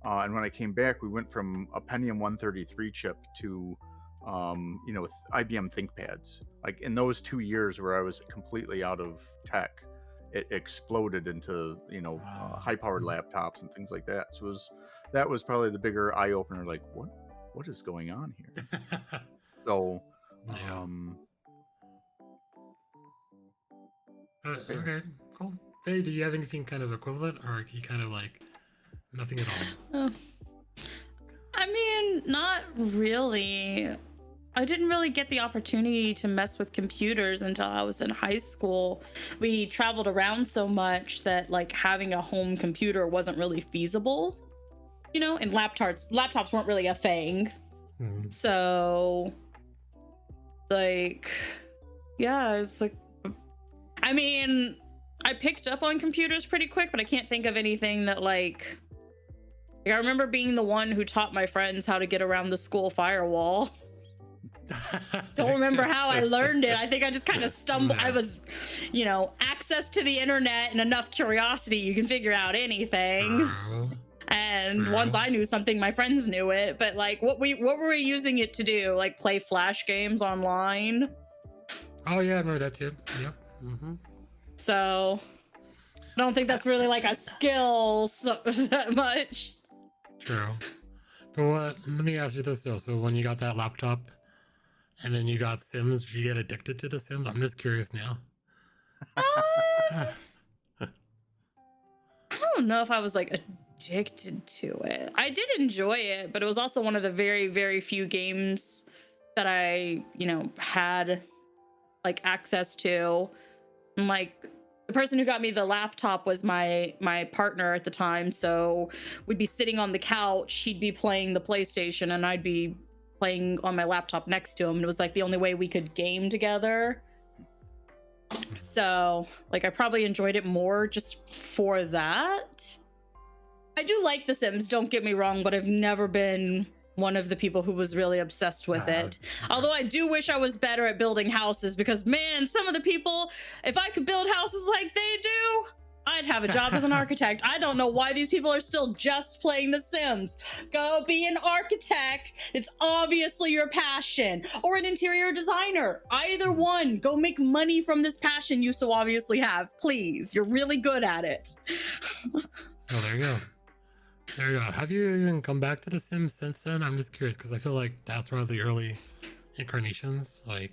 and when I came back, we went from a Pentium 133 chip to with IBM ThinkPads. Like in those 2 years where I was completely out of tech, it exploded into high powered laptops and things like that. So that was probably the bigger eye opener. Like what is going on here? So okay, cool. Faye, do you have anything kind of equivalent, or are you kind of like nothing at all? I mean, not really. I didn't really get the opportunity to mess with computers until I was in high school. We traveled around so much that like having a home computer wasn't really feasible, and laptops weren't really a thing. So like, yeah, it's like, I mean, I picked up on computers pretty quick, but I can't think of anything that like I remember being the one who taught my friends how to get around the school firewall. Don't remember how I learned it. I think I just kind of stumbled. I was, access to the internet and enough curiosity, you can figure out anything. And once I knew something, my friends knew it. But like, what were we using it to do? Like play Flash games online? Oh yeah, I remember that too. Yep. So I don't think that's really like a skill that much. True. But let me ask you this though. So when you got that laptop and then you got Sims, did you get addicted to the Sims? I'm just curious now. I don't know if I was like addicted to it. I did enjoy it, but it was also one of the very, very few games that I, had like access to. And like the person who got me the laptop was my partner at the time, so we'd be sitting on the couch, he'd be playing the PlayStation and I'd be playing on my laptop next to him, and it was like the only way we could game together. So like I probably enjoyed it more just for that. I do like The Sims, don't get me wrong, but I've never been one of the people who was really obsessed with it. Although I do wish I was better at building houses, because man, some of the people, if I could build houses like they do, I'd have a job as an architect. I don't know why these people are still just playing The Sims. Go be an architect. It's obviously your passion. Or an interior designer. Either one. Go make money from this passion you so obviously have. Please. You're really good at it. Oh, there you go. There you go. Have you even come back to The Sims since then? I'm just curious because I feel like that's one of the early incarnations. Like,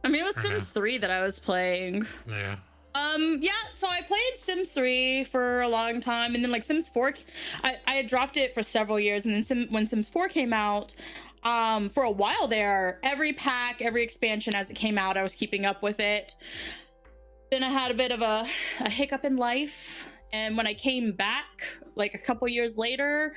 I mean, it was Sims 3 that I was playing. Yeah. Yeah, so I played Sims 3 for a long time, and then like Sims 4, I had dropped it for several years, and then when Sims 4 came out, for a while there, every pack, every expansion as it came out, I was keeping up with it. Then I had a bit of a hiccup in life, and when I came back, like a couple years later,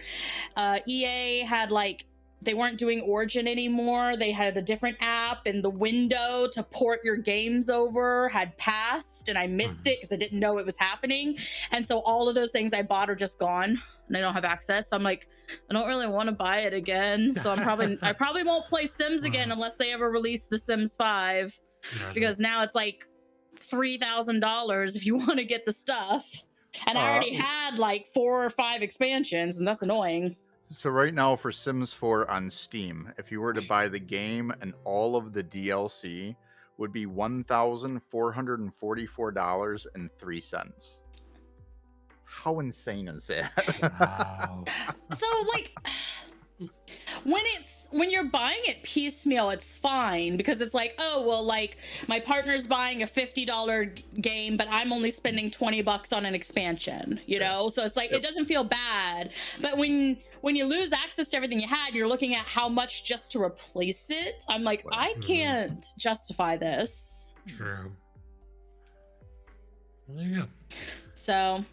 EA had like, they weren't doing Origin anymore. They had a different app, and the window to port your games over had passed, and I missed it because I didn't know it was happening. And so all of those things I bought are just gone, and I don't have access. So I'm like, I don't really want to buy it again. So I probably won't play Sims again unless they ever release The Sims 5, because now it's like $3,000 if you want to get the stuff. And I already had like 4 or 5 expansions, and that's annoying. So right now for Sims 4 on Steam, if you were to buy the game and all of the DLC, would be $1,444.03. How insane is that? Wow. So like, when you're buying it piecemeal, it's fine, because it's like, oh well, like my partner's buying a $50 game, but I'm only spending $20 on an expansion, you know. So it's like, it doesn't feel bad. But when you lose access to everything you had, you're looking at how much just to replace it. I'm like, I can't justify this. True. Well, there you go. So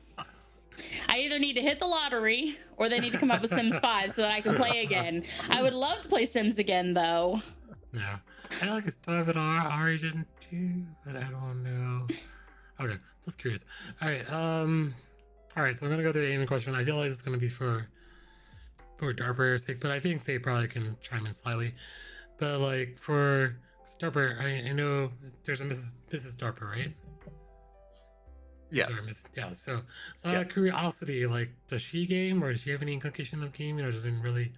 I either need to hit the lottery, or they need to come up with Sims 5 so that I can play again. I would love to play Sims again, though. Yeah. I like to start with Origin too, but I don't know. Okay, just curious. Alright, so I'm gonna go to the aiming question. I feel like it's gonna be for Darper's sake, but I think Faye probably can chime in slightly. But like for Darper, I know there's a Mrs. Darper, right? Yes. Yeah. So out of curiosity, like, does she game, or does she have any inculcation of gaming, or doesn't really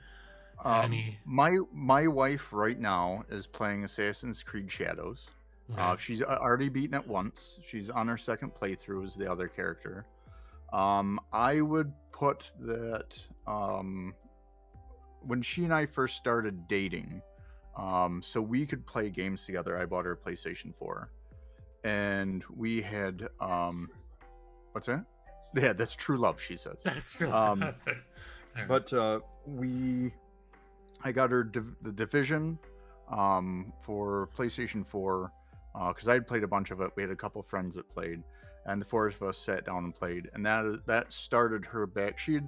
have any? My wife right now is playing Assassin's Creed Shadows. Okay. She's already beaten it once. She's on her second playthrough as the other character. I would put that when she and I first started dating, so we could play games together, I bought her a PlayStation 4. And we had what's that? Yeah, that's true love, she says. That's true. But I got her the Division for PlayStation 4 because I had played a bunch of it. We had a couple friends that played, and the 4 of us sat down and played, and that started her back. She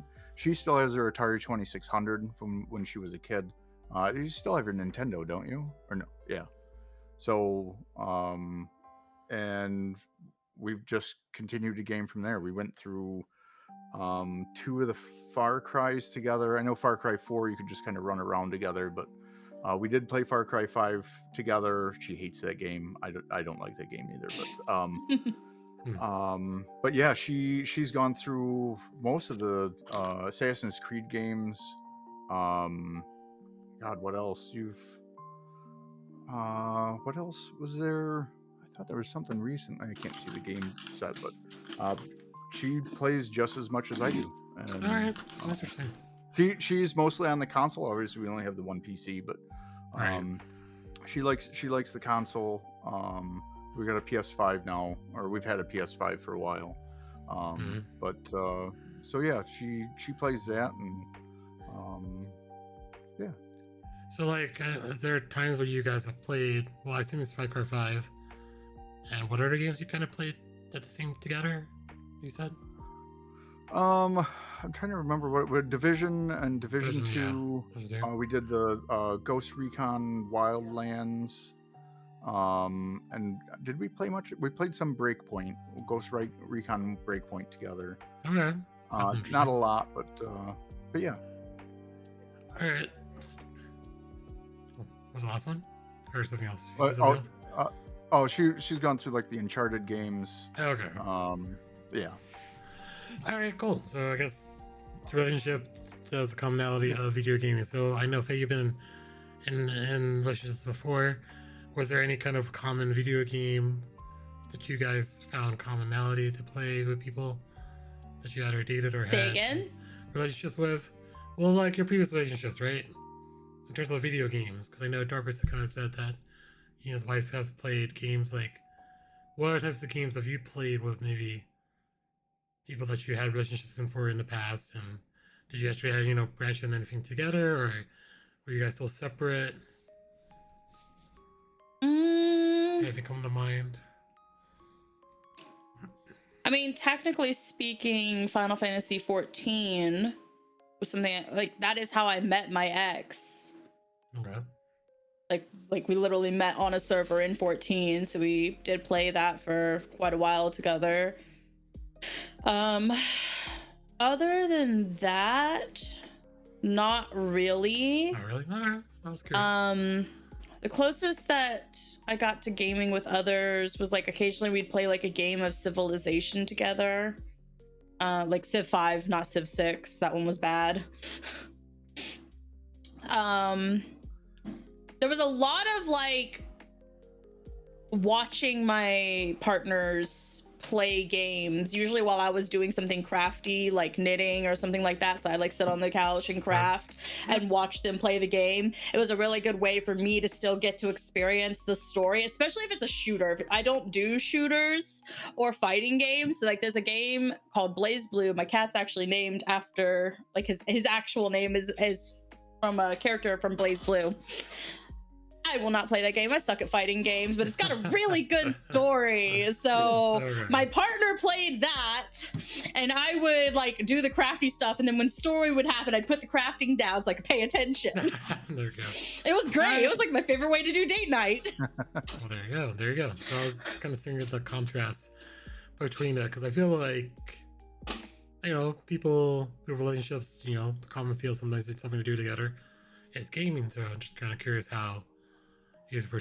still has her Atari 2600 from when she was a kid. You still have your Nintendo, don't you? Or no? Yeah. So and we've just continued to game from there. We went through 2 of the Far Cries together. I know Far Cry 4 you could just kind of run around together, but we did play Far Cry 5 together. She hates that game. I don't like that game either, but yeah, she's gone through most of the Assassin's Creed games. God, what else? What else was there? I thought there was something recently. I can't see the game set, but she plays just as much as I do. And, all right, interesting. She's mostly on the console. Obviously, we only have the one PC, but she likes the console. We got a PS5 now, or we've had a PS5 for a while. But so yeah, she plays that, and yeah. So like, is there times where you guys have played? Well, I assume it's Far Cry 5. And what other games you kind of played at the same together? You said. I'm trying to remember what Division and Division 2. Yeah. We did the Ghost Recon Wildlands. And did we play much? We played some Breakpoint, Ghost Recon Breakpoint together. Okay. Not a lot, but yeah. All right. What was the last one? Or something else? She's gone through like the Uncharted games. Okay. Yeah. All right, cool. So I guess the relationship does the commonality of video gaming. So I know, Faye, you've been in relationships before. Was there any kind of common video game that you guys found commonality to play with people that you either dated or Say had again? relationships with? Well, like your previous relationships, right? In terms of video games, because I know Darper's kind of said that he and his wife have played games like what other types of games have you played with maybe people that you had relationships in for in the past, and did you actually have branch in anything together, or were you guys still separate? Anything come to mind? I mean, technically speaking, Final Fantasy 14 was something like that is how I met my ex. Okay. Like we literally met on a server in 14, so we did play that for quite a while together. Other than that, not really. Not really. No, I was curious. The closest that I got to gaming with others was like occasionally we'd play like a game of Civilization together. Like Civ 5, not Civ 6. That one was bad. There was a lot of like watching my partners play games, usually while I was doing something crafty like knitting or something like that. So I'd like sit on the couch and craft and watch them play the game. It was a really good way for me to still get to experience the story, especially if it's a shooter. I don't do shooters or fighting games. So like there's a game called Blaze Blue. My cat's actually named after like his actual name is from a character from Blaze Blue. I will not play that game. I suck at fighting games, but it's got a really good story. So my partner played that, and I would like do the crafty stuff, and then when story would happen, I'd put the crafting down so I could pay attention. There you go. It was great. It was like my favorite way to do date night. Well, there you go. So I was kind of thinking of the contrast between that, because I feel like people with relationships, the common field sometimes it's something to do together. It's gaming, so I'm just kind of curious how.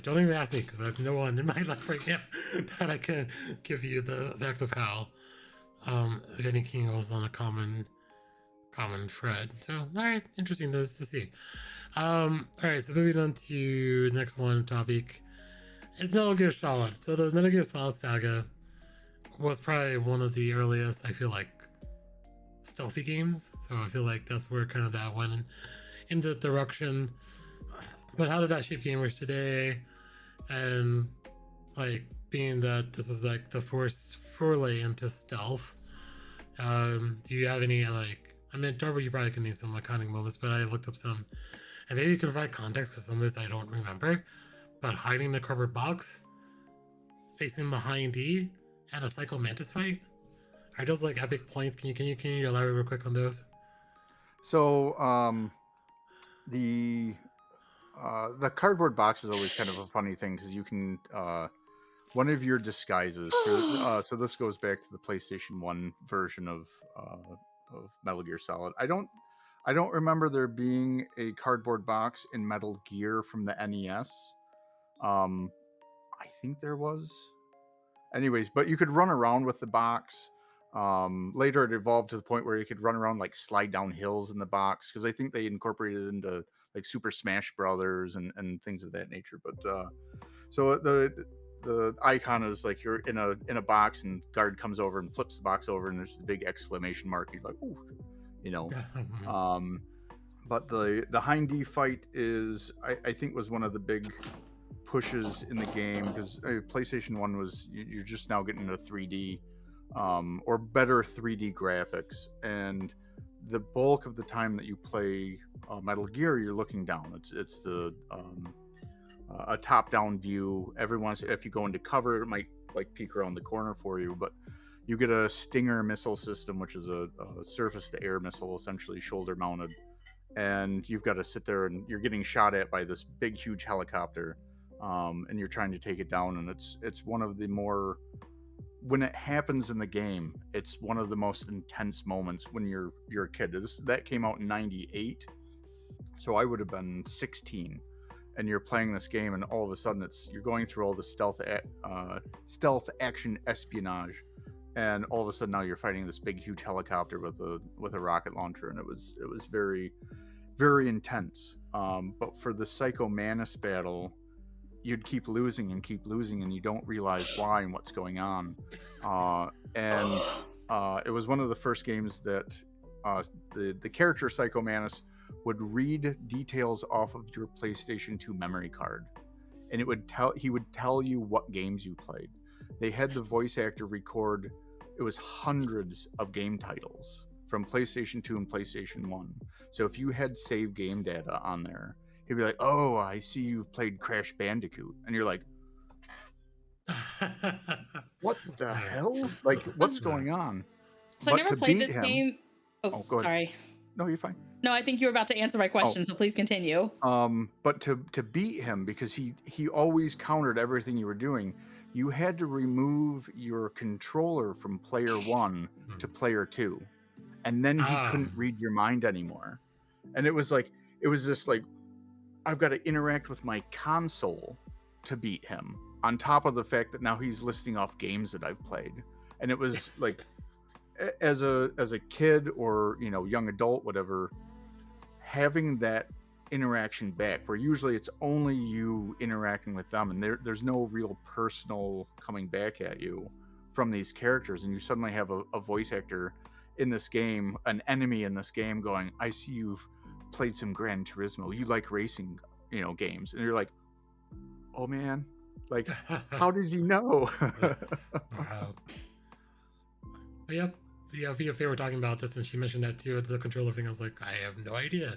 Don't even ask me, because I have no one in my life right now that I can give you the fact of how if any king was on a common thread. So, all right, interesting to see. All right, so moving on to the next one topic is Metal Gear Solid. So the Metal Gear Solid saga was probably one of the earliest, I feel like, stealthy games. So I feel like that's where kind of that went in the direction. But how did that shape gamers today? And like being that this was like the first foray into stealth, do you have any Darby, you probably can name some iconic moments, but I looked up some, and maybe you can provide context because some of this I don't remember. But hiding in the cardboard box, facing the High D, and a Psycho Mantis fight. Are those like epic points? Can you elaborate real quick on those? So the cardboard box is always kind of a funny thing because you can one of your disguises for so this goes back to the PlayStation 1 version of Metal Gear Solid. I don't remember there being a cardboard box in Metal Gear from the NES. I think there was. Anyways, but you could run around with the box. Later it evolved to the point where you could run around, like slide down hills in the box, because I think they incorporated it into like Super Smash Brothers and things of that nature. But so the icon is like you're in a box, and guard comes over and flips the box over, and there's the big exclamation mark. You're like, ooh, but the Hind D fight is I think was one of the big pushes in the game, because PlayStation 1 was you're just now getting into 3D or better 3D graphics, and the bulk of the time that you play Metal Gear, you're looking down. It's the a top-down view. Every once if you go into cover, it might like peek around the corner for you, but you get a Stinger missile system, which is a surface-to-air missile, essentially shoulder-mounted, and you've got to sit there, and you're getting shot at by this big, huge helicopter, and you're trying to take it down, and it's one of the more, when it happens in the game, it's one of the most intense moments when you're a kid. That came out in 98, so I would have been 16, and you're playing this game, and all of a sudden you're going through all the stealth action espionage, and all of a sudden now you're fighting this big huge helicopter with a rocket launcher, and it was very, very intense. But for the Psycho Mantis battle, you'd keep losing, and you don't realize why and what's going on. And it was one of the first games that the character Psycho Mantis would read details off of your PlayStation 2 memory card, and he would tell you what games you played. they had the voice actor record. It was hundreds of game titles from PlayStation 2 and PlayStation 1. So if you had save game data on there, he'd be like, "Oh, I see you've played Crash Bandicoot," and you're like, "What the hell? Like, what's going on?" So I never played this game. Oh, go ahead. Sorry. No, you're fine. No, I think you were about to answer my question, so please continue. But to beat him, because he always countered everything you were doing, you had to remove your controller from player 1 to player 2, and then he couldn't read your mind anymore. And it was this like, I've got to interact with my console to beat him, on top of the fact that now he's listing off games that I've played. And it was like, as a kid or, you know, young adult, whatever, having that interaction back, where usually it's only you interacting with them, and there's no real personal coming back at you from these characters, and you suddenly have a voice actor in this game, an enemy in this game, going, "I see you've played some Gran Turismo. You like racing, you know, games," and you're like, "Oh man, like, how does he know?" Yep. Yeah, Faye were talking about this, and she mentioned that too, the controller thing. I was like, I have no idea.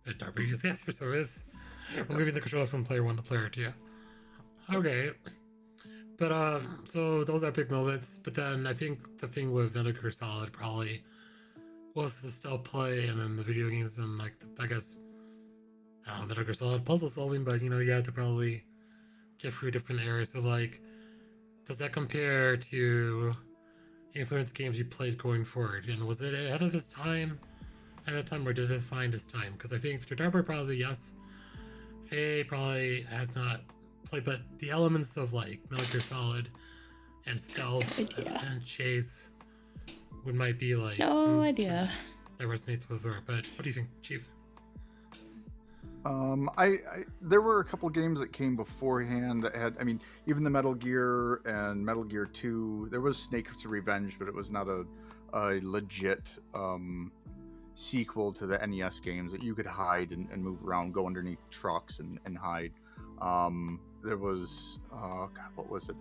But Darby just answered, so it's moving the controller from player 1 to player 2. Okay. But so those are big moments. But then I think the thing with Metal Gear Solid probably was the stealth play, and then the video games, and like I guess Metal Gear Solid puzzle solving. But you know, you have to probably get through different areas. So like, does that compare to influence games you played going forward? And was it ahead of its time at that time, or did it find its time? Because I think Mr. Darby probably yes. Faye probably has not played, but the elements of like Metal Gear Solid and stealth and chase might be like no idea that resonates with her. But what do you think, Chief? I there were a couple games that came beforehand that had, I mean, even the Metal Gear and Metal Gear 2, there was Snake's Revenge, but it was not a legit sequel to the NES games that you could hide and move around, go underneath trucks and hide. There was God, what was it?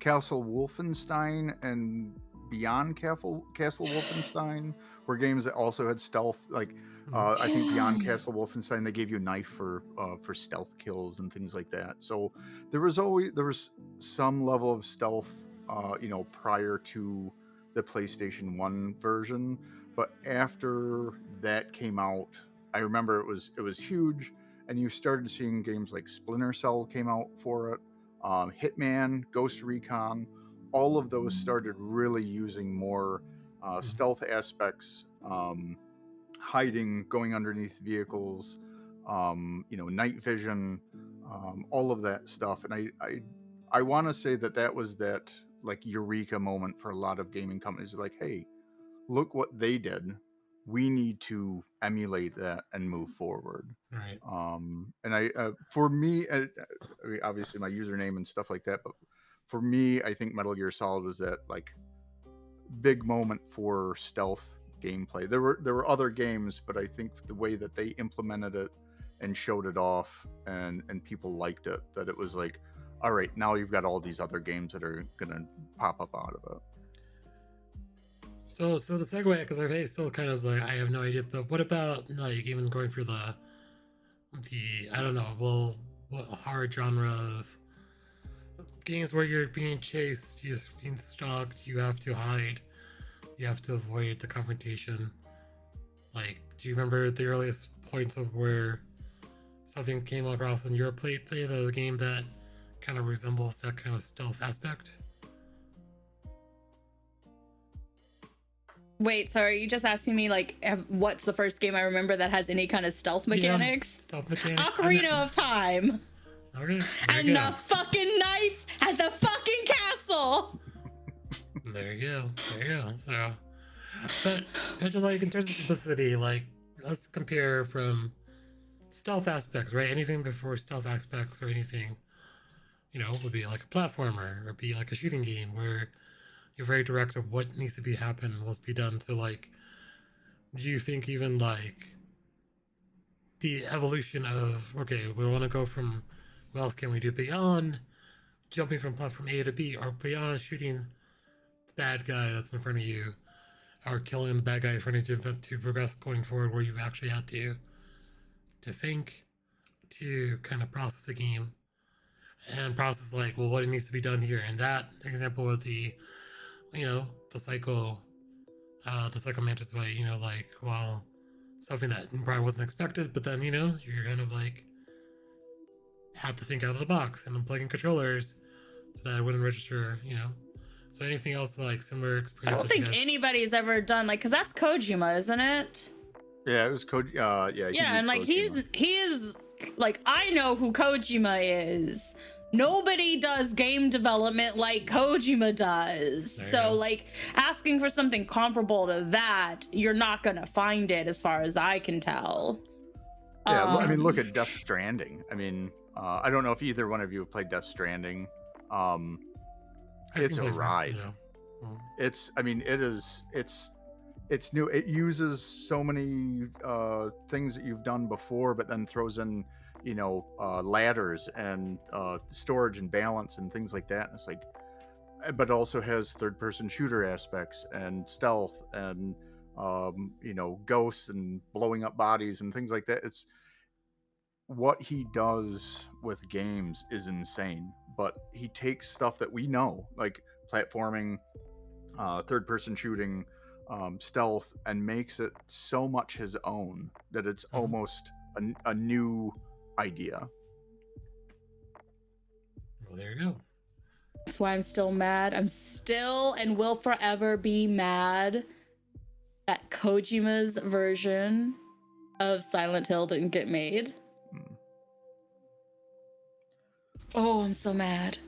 Castle Wolfenstein and Beyond Castle Wolfenstein were games that also had stealth. Like I think Beyond Castle Wolfenstein, they gave you a knife for stealth kills and things like that. So there was some level of stealth, you know, prior to the PlayStation 1 version. But after that came out, I remember it was huge, and you started seeing games like Splinter Cell came out for it, Hitman, Ghost Recon. All of those started really using more stealth aspects, hiding, going underneath vehicles, you know, night vision, all of that stuff. And I want to say that was that like eureka moment for a lot of gaming companies. Like, hey, look what they did. We need to emulate that and move forward. Right. And for me, I mean, obviously my username and stuff like that, but for me, I think Metal Gear Solid was that like big moment for stealth gameplay. There were other games, but I think the way that they implemented it and showed it off, and people liked it, that it was like, all right, now you've got all these other games that are gonna pop up out of it. So the segue, because I still kind of like, I have no idea, but what about like even going through the I don't know, well, what hard genre of games where you're being chased, you're being stalked, you have to hide, you have to avoid the confrontation. Like, do you remember the earliest points of where something came across in your play the game that kind of resembles that kind of stealth aspect? Wait, so are you just asking me like what's the first game I remember that has any kind of stealth mechanics? Yeah, stealth mechanics. Ocarina of Time. Okay. And the fucking knights at the fucking castle. There you go. So, but just like in terms of simplicity, like let's compare from stealth aspects, right? Anything before stealth aspects or anything, you know, would be like a platformer or be like a shooting game where you're very direct of what needs to be happen and what's be done. So like, do you think even like the evolution of, okay, we want to go from what else can we do beyond jumping from platform A to B, or beyond shooting the bad guy that's in front of you, or killing the bad guy in front of you to progress going forward, where you actually had to think, to kind of process the game, and process like, well, what needs to be done here. And that example of the, the psycho mantis way, like, well, something that probably wasn't expected, but then, you're kind of like, had to think out of the box and unplugging controllers so that it wouldn't register, So anything else like similar I experience? don't think anybody's ever done like, because that's Kojima, isn't it? Yeah, it was Kojima. Yeah, and like Kojima. he is like, I know who Kojima is. Nobody does game development like Kojima does. So like asking for something comparable to that, you're not gonna find it, as far as I can tell. Yeah, I mean, look at Death Stranding. I mean, I don't know if either one of you have played Death Stranding. It's a ride. It's new. It uses so many things that you've done before, but then throws in, ladders and storage and balance and things like that. And it's like, but also has third-person shooter aspects and stealth and ghosts and blowing up bodies and things like that. It's what he does with games is insane, but he takes stuff that we know, like platforming, third-person shooting, stealth, and makes it so much his own that it's almost a new idea. Well, there you go. That's why I'm still mad. I'm still and will forever be mad that Kojima's version of Silent Hill didn't get made. Oh, I'm so mad.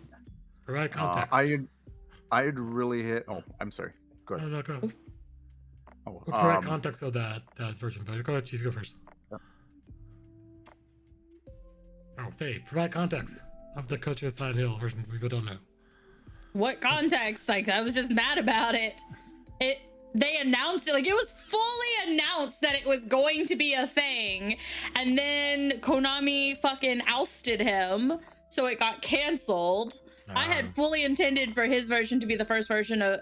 Provide context. I had really hit. Oh, I'm sorry. Go ahead. No, go. Oh, provide context of that version, but go ahead, Chief. Go first. Yeah. Oh, Faye, provide context of the Kojima Silent Hill version people don't know. What context? Like, I was just mad about it. They announced it, like, it was fully announced that it was going to be a thing, and then Konami fucking ousted him, so it got canceled. I had fully intended for his version to be the first version of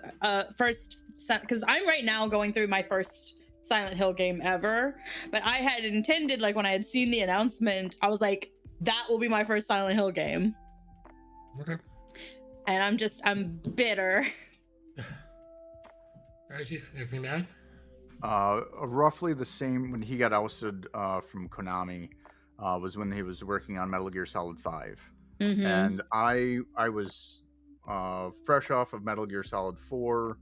because I'm right now going through my first Silent Hill game ever, but I had intended, like, when I had seen the announcement, I was like, that will be my first Silent Hill game. Okay. And I'm bitter. All right, Chief, anything to add? Roughly the same when he got ousted from Konami was when he was working on Metal Gear Solid 5. Mm-hmm. And I was fresh off of Metal Gear Solid 4.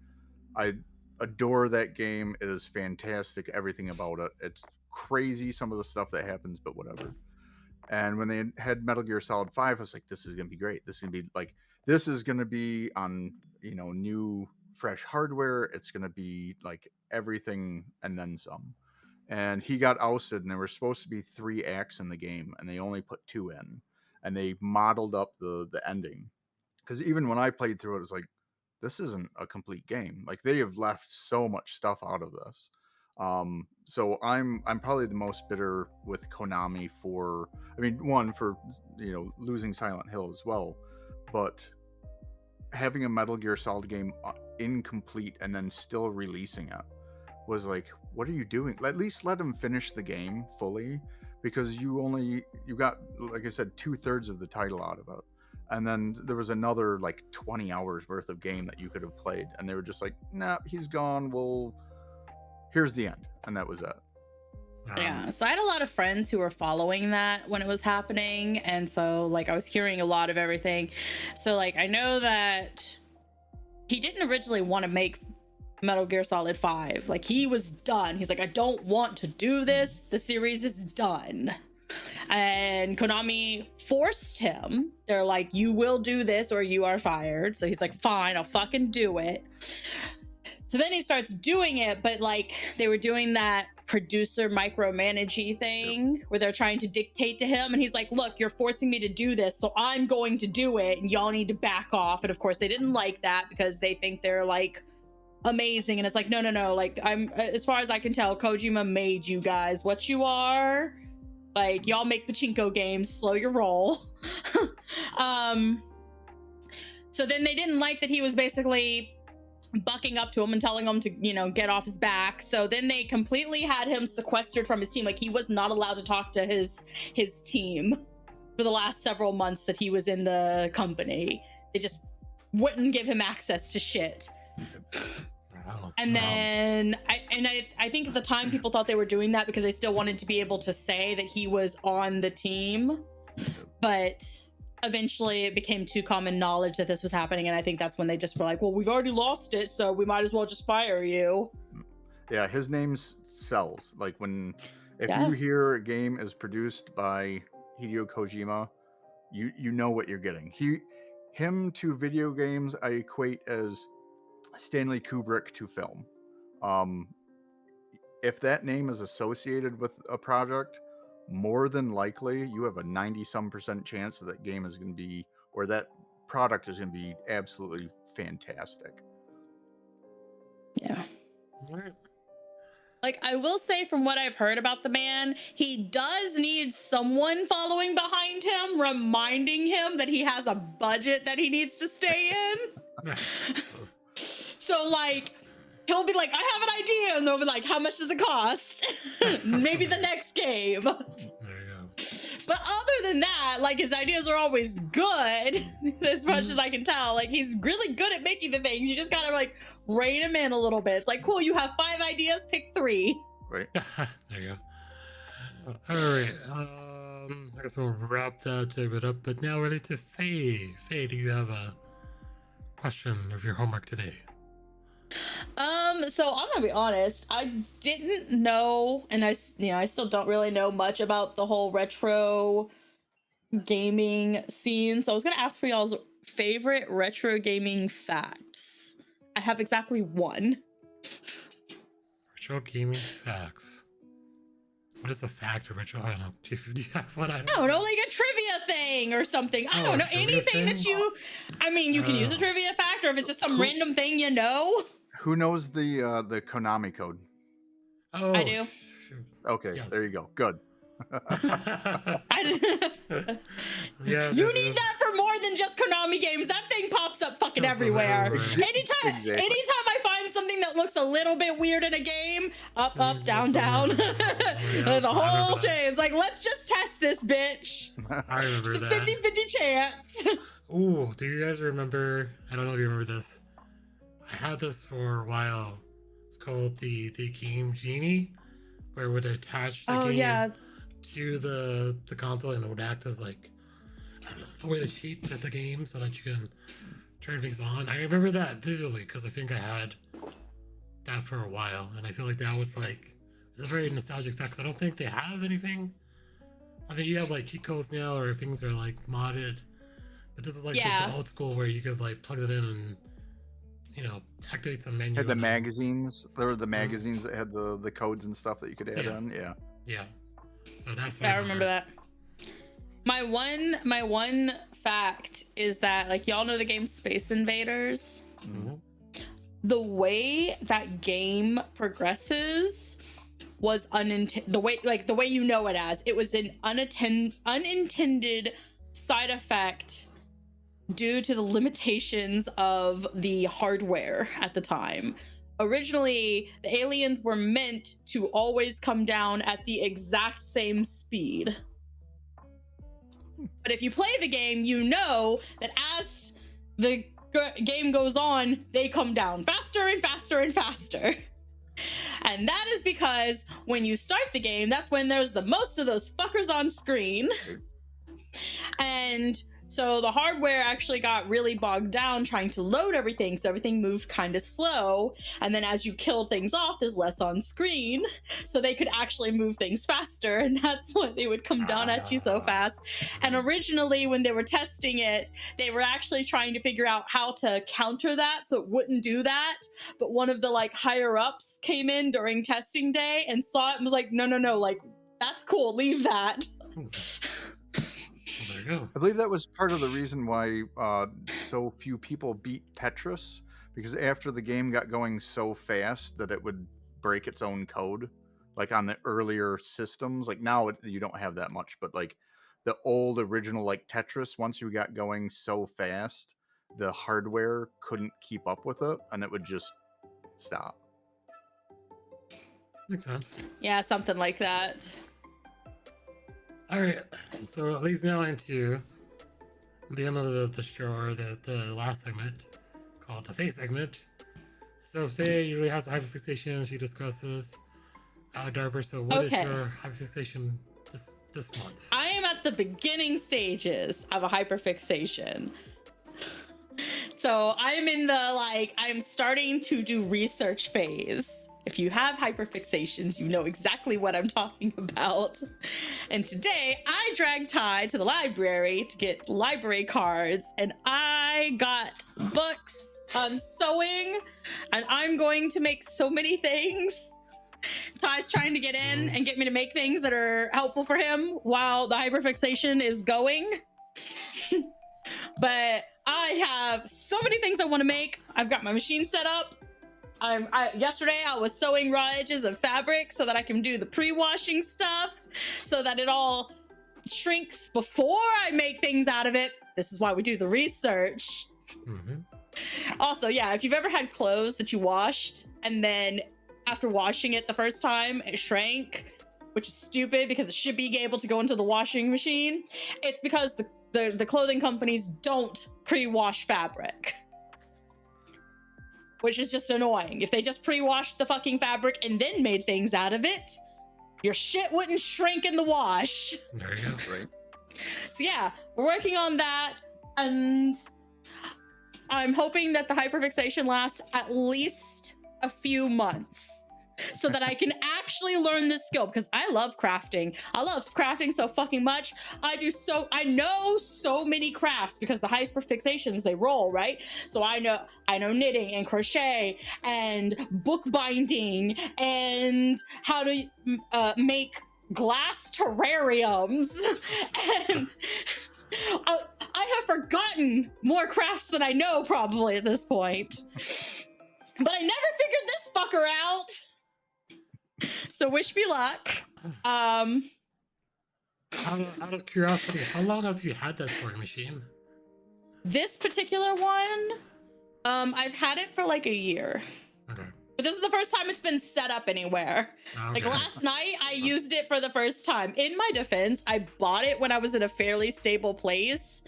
I adore that game. It is fantastic, everything about it. It's crazy, some of the stuff that happens, but whatever. And when they had Metal Gear Solid 5, I was like, this is going to be great. This is going to be on, new, fresh hardware. It's going to be like everything and then some. And he got ousted, and there were supposed to be 3 acts in the game, and they only put 2 in. And they modeled up the ending. Because even when I played through it, it was like, this isn't a complete game. Like, they have left so much stuff out of this. So I'm probably the most bitter with Konami for, one, for, losing Silent Hill as well. But having a Metal Gear Solid game incomplete and then still releasing it was like, what are you doing? At least let them finish the game fully, because you got, like I said, 2/3 of the title out of it. And then there was another like 20 hours worth of game that you could have played, and they were just like, nah, he's gone. Well, here's the end. And that was it. Yeah, so I had a lot of friends who were following that when it was happening, and so like I was hearing a lot of everything. So like I know that he didn't originally want to make Metal Gear Solid 5. Like, he was done. He's like, I don't want to do this. The series is done. And Konami forced him. They're like, you will do this or you are fired. So he's like, fine, I'll fucking do it. So then he starts doing it, but like they were doing that producer micromanagey thing where they're trying to dictate to him, and he's like, look, you're forcing me to do this, so I'm going to do it, and y'all need to back off. And of course they didn't like that because they think they're like amazing, and it's like, no, like, I'm, as far as I can tell, Kojima made you guys what you are. Like, y'all make pachinko games, slow your roll. So then they didn't like that he was basically bucking up to him and telling him to, get off his back. So then they completely had him sequestered from his team. Like, he was not allowed to talk to his team for the last several months that he was in the company. They just wouldn't give him access to shit. Wow. And then I think at the time people thought they were doing that because they still wanted to be able to say that he was on the team. But eventually it became too common knowledge that this was happening, and I think that's when they just were like, well, we've already lost it, so we might as well just fire you. Yeah, his name sells. Like, if you hear a game is produced by Hideo Kojima, you know what you're getting. Him to video games I equate as Stanley Kubrick to film. If that name is associated with a project, more than likely you have a 90% chance that game is going to be, or that product is going to be absolutely fantastic. Yeah. Like, I will say, from what I've heard about the man, he does need someone following behind him, reminding him that he has a budget that he needs to stay in. So, like, he'll be like, I have an idea, and they'll be like, how much does it cost? Maybe the next game. There you go. But other than that, like, his ideas are always good, as much as I can tell. Like, he's really good at making the things. You just gotta, like, rein him in a little bit. It's like, cool, you have 5 ideas, pick 3. Right. There you go. All right. I guess we'll wrap that a bit up. But now ready to Faye. Faye, do you have a question of your homework today? So I'm gonna be honest, I didn't know, and I still don't really know much about the whole retro gaming scene. So I was gonna ask for y'all's favorite retro gaming facts. I have exactly 1. Retro gaming facts. What is a fact of retro? I don't know. Do you have one? I don't know, like a trivia thing or something. I don't know, anything that you. I mean, you can use a trivia fact, or if it's just some random thing, Who knows the Konami code? Oh, I do. Okay, yes. There you go. Good. Yeah, you need that for more than just Konami games. That thing pops up fucking everywhere. Anytime I find something that looks a little bit weird in a game, up, down, down. The whole chain. It's like, let's just test this, bitch. I remember it's a 50-50 chance. Ooh, do you guys remember? I don't know if you remember this. I had this for a while. It's called the Game Genie, where it would attach the game to the console, and it would act as like a way to cheat at the game so that you can turn things on. I remember that vividly because I think I had that for a while, and I feel like that was like, it's a very nostalgic fact because I don't think they have anything. I mean, you have like cheat codes now, or things are like modded, but this is like the old school where you could like plug it in and activate some menu. Had the magazines. There were the magazines that had the codes and stuff that you could add on. Yeah. So that's what I remember that. My one fact is that, like, y'all know the game Space Invaders. Mm-hmm. The way that game progresses was the way it as. It was an unintended side effect due to the limitations of the hardware at the time. Originally, the aliens were meant to always come down at the exact same speed. But if you play the game, you know that as the game goes on, they come down faster and faster and faster. And that is because when you start the game, that's when there's the most of those fuckers on screen. And so the hardware actually got really bogged down trying to load everything, so everything moved kind of slow. And then as you kill things off, there's less on screen, so they could actually move things faster, and that's when they would come down at you so fast. And originally, when they were testing it, they were actually trying to figure out how to counter that so it wouldn't do that. But one of the higher ups came in during testing day and saw it and was like, no, like, that's cool, leave that. There you go. I believe that was part of the reason why so few people beat Tetris, because after the game got going so fast that it would break its own code, like on the earlier systems. Like now you don't have that much, but like the old original Tetris, once you got going so fast the hardware couldn't keep up with it and it would just stop. Makes sense. Yeah, something like that. All right, so it leads now into the end of the show, or the last segment, called the Faye segment. So Faye usually has a hyperfixation she discusses. Darper, so what is your hyperfixation this month? I am at the beginning stages of a hyperfixation. So I'm in the I'm starting to do research phase. If you have hyperfixations, you know exactly what I'm talking about. And today I dragged Ty to the library to get library cards, and I got books on sewing, and I'm going to make so many things. Ty's trying to get in and get me to make things that are helpful for him while the hyperfixation is going. But I have so many things I want to make. I've got my machine set up. Yesterday I was sewing raw edges of fabric so that I can do the pre-washing stuff, so that it all shrinks before I make things out of it. This is why we do the research. Mm-hmm. Also, yeah, if you've ever had clothes that you washed and then after washing it the first time it shrank, which is stupid because it should be able to go into the washing machine, it's because the clothing companies don't pre-wash fabric, which is just annoying. If they just pre-washed the fucking fabric and then made things out of it, your shit wouldn't shrink in the wash. There you go. Right. So yeah, we're working on that, and I'm hoping that the hyperfixation lasts at least a few months so that I can actually learn this skill, because I love crafting. I love crafting so fucking much. I know so many crafts because the hyperfixations, they roll, right? So I know knitting and crochet and bookbinding and how to make glass terrariums. And I have forgotten more crafts than I know probably at this point. But I never figured this fucker out. So wish me luck. Out of curiosity, how long have you had that sewing machine? This particular one, I've had it for like a year. Okay. But this is the first time it's been set up anywhere. Okay. Like last night, I used it for the first time. In my defense, I bought it when I was in a fairly stable place,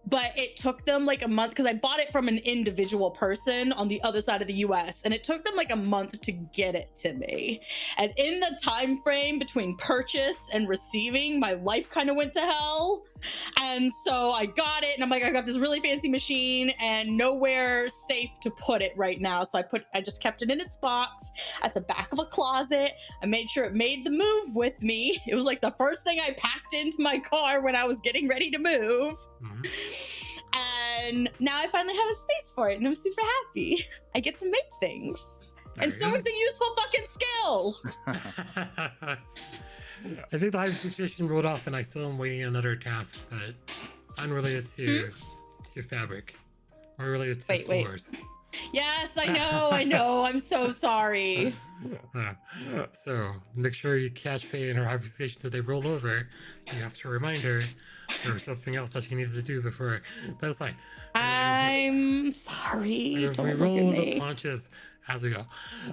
but it took them like a month because I bought it from an individual person on the other side of the US, and it took them like a month to get it to me. And in the time frame between purchase and receiving, my life kind of went to hell. And so I got it, and I'm like, I got this really fancy machine and nowhere safe to put it right now. So I just kept it in its box at the back of a closet. I made sure it made the move with me. It was like the first thing I packed into my car when I was getting ready to move. Mm-hmm. And now I finally have a space for it, and I'm super happy. I get to make things. There And you go. sewing's a useful fucking skill. I think the hyperfixation rolled off, and I still am waiting another task, but unrelated to fabric, or related to Wait. floors. Yes, I know. I'm so sorry. So make sure you catch Faye in her hyperfixation if they roll over. You have to remind her there was something else that she needed to do before. But it's fine. I'm sorry. We Don't look roll at the me. punches as we go.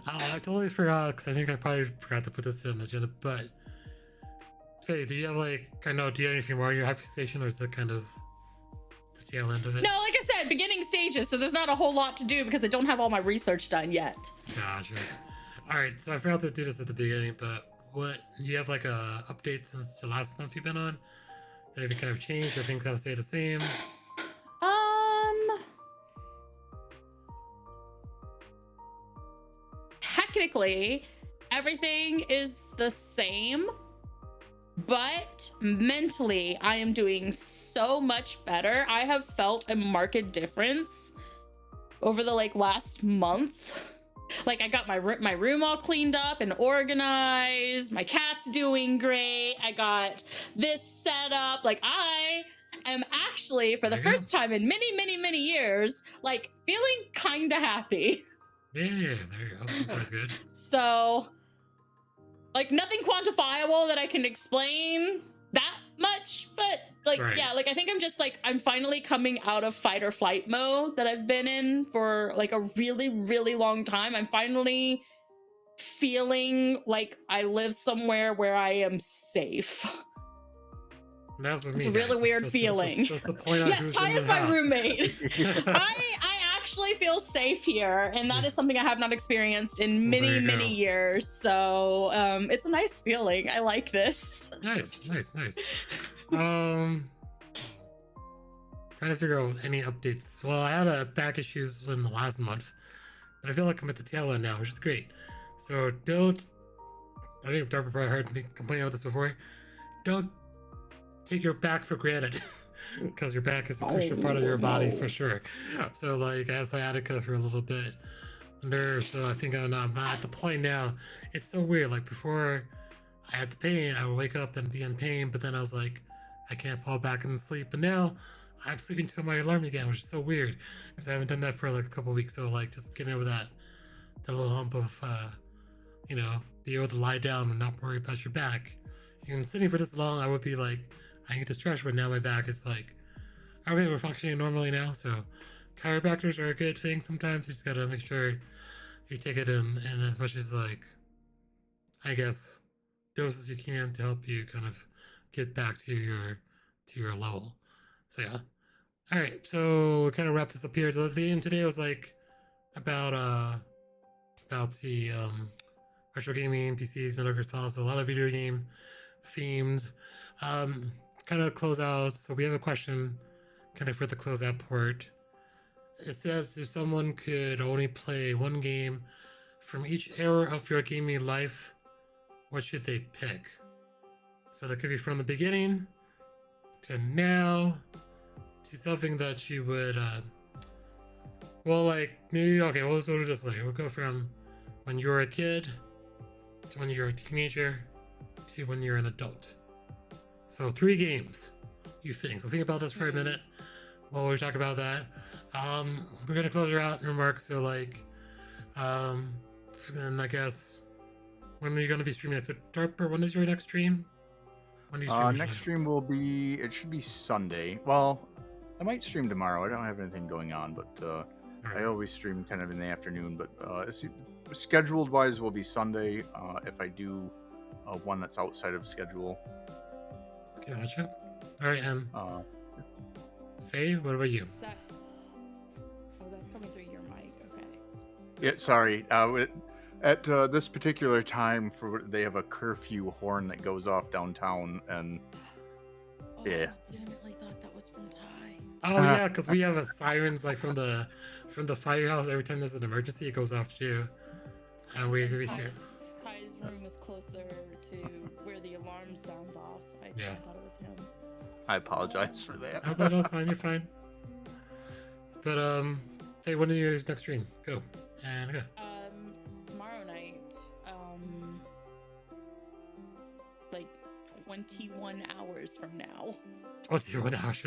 I totally forgot, because I think I probably forgot to put this in the agenda. But Faye, do you have do you have anything more on your hyperfixation, or is that kind of the tail end of it? No, like I said, beginning stages, so there's not a whole lot to do because I don't have all my research done yet. Gotcha. All right, so I forgot to do this at the beginning, but do you have like a update since the last month you've been on? Did anything kind of change, or things kind of stay the same? Technically, everything is the same, but mentally, I am doing so much better. I have felt a marked difference over the last month. Like, I got my room all cleaned up and organized. My cat's doing great. I got this set up. Like, I am actually, for the first time in many, many, many years, feeling kind of happy. Yeah, there you go. That sounds good. So, nothing quantifiable that I can explain. That much, but like Right. yeah, like I think I'm just like I'm finally coming out of fight or flight mode that I've been in for like a really, really long time. I'm finally feeling like I live somewhere where I am safe. That's what It's me, a really guys. weird feeling. Just to point out Yes, who's Ty in the is my house. roommate. I actually feel safe here, and that is something I have not experienced in Well, there many, you many go. years. So it's a nice feeling. I like this. Nice. Trying to figure out any updates. Well, I had back issues in the last month, but I feel like I'm at the tail end now, which is great. So don't. I think Darby probably heard me complain about this before. Don't take your back for granted, because your back is a crucial part of your body for sure. So like I had sciatica for a little bit, nerves. So I think I'm at the point now. It's so weird. Like before, I had the pain. I would wake up and be in pain, but then I was like, I can't fall back in sleep. But now I'm sleeping till my alarm again, which is so weird because I haven't done that for like a couple of weeks. So like just getting over that little hump of be able to lie down and not worry about your back. Even sitting for this long, I would be like, I need to stretch, but now my back is like, okay, we're functioning normally now. So chiropractors are a good thing. Sometimes you just gotta make sure you take it in as much as like, I guess, doses you can to help you kind of get back to your level. So yeah. All right, so we'll kind of wrap this up here. The theme today was like about the retro gaming, PCs, Metal Gear Solid, so a lot of video game themed. Kind of close out. So we have a question kind of for the closeout part. It says if someone could only play one game from each era of your gaming life, what should they pick? So that could be from the beginning to now to something that you would we'll go from when you were a kid to when you're a teenager to when you're an adult. So 3 games, you think. So think about this for a minute while we talk about that. We're gonna close her out in remarks. So then I guess when are you gonna be streaming? So Darper, when is your next stream? When do you stream? Next stream it should be Sunday. Well, I might stream tomorrow. I don't have anything going on, but I always stream kind of in the afternoon. But scheduled wise will be Sunday. If I do one that's outside of schedule. Gotcha. All right, and Faye, what about you? That's coming through your mic. Okay. Yeah, sorry. At this particular time, they have a curfew horn that goes off downtown, and yeah. I legitimately thought that was from Ty. Oh yeah, because we have a sirens like from the firehouse every time there's an emergency. It goes off too, and we hear. Ty's room was closer to where the alarm sounds off, so I thought it was him. I apologize for that. I thought it was fine. You're fine. But hey, when are your next stream? Go and go. Tomorrow night, like 21 hours from now. 21 hours.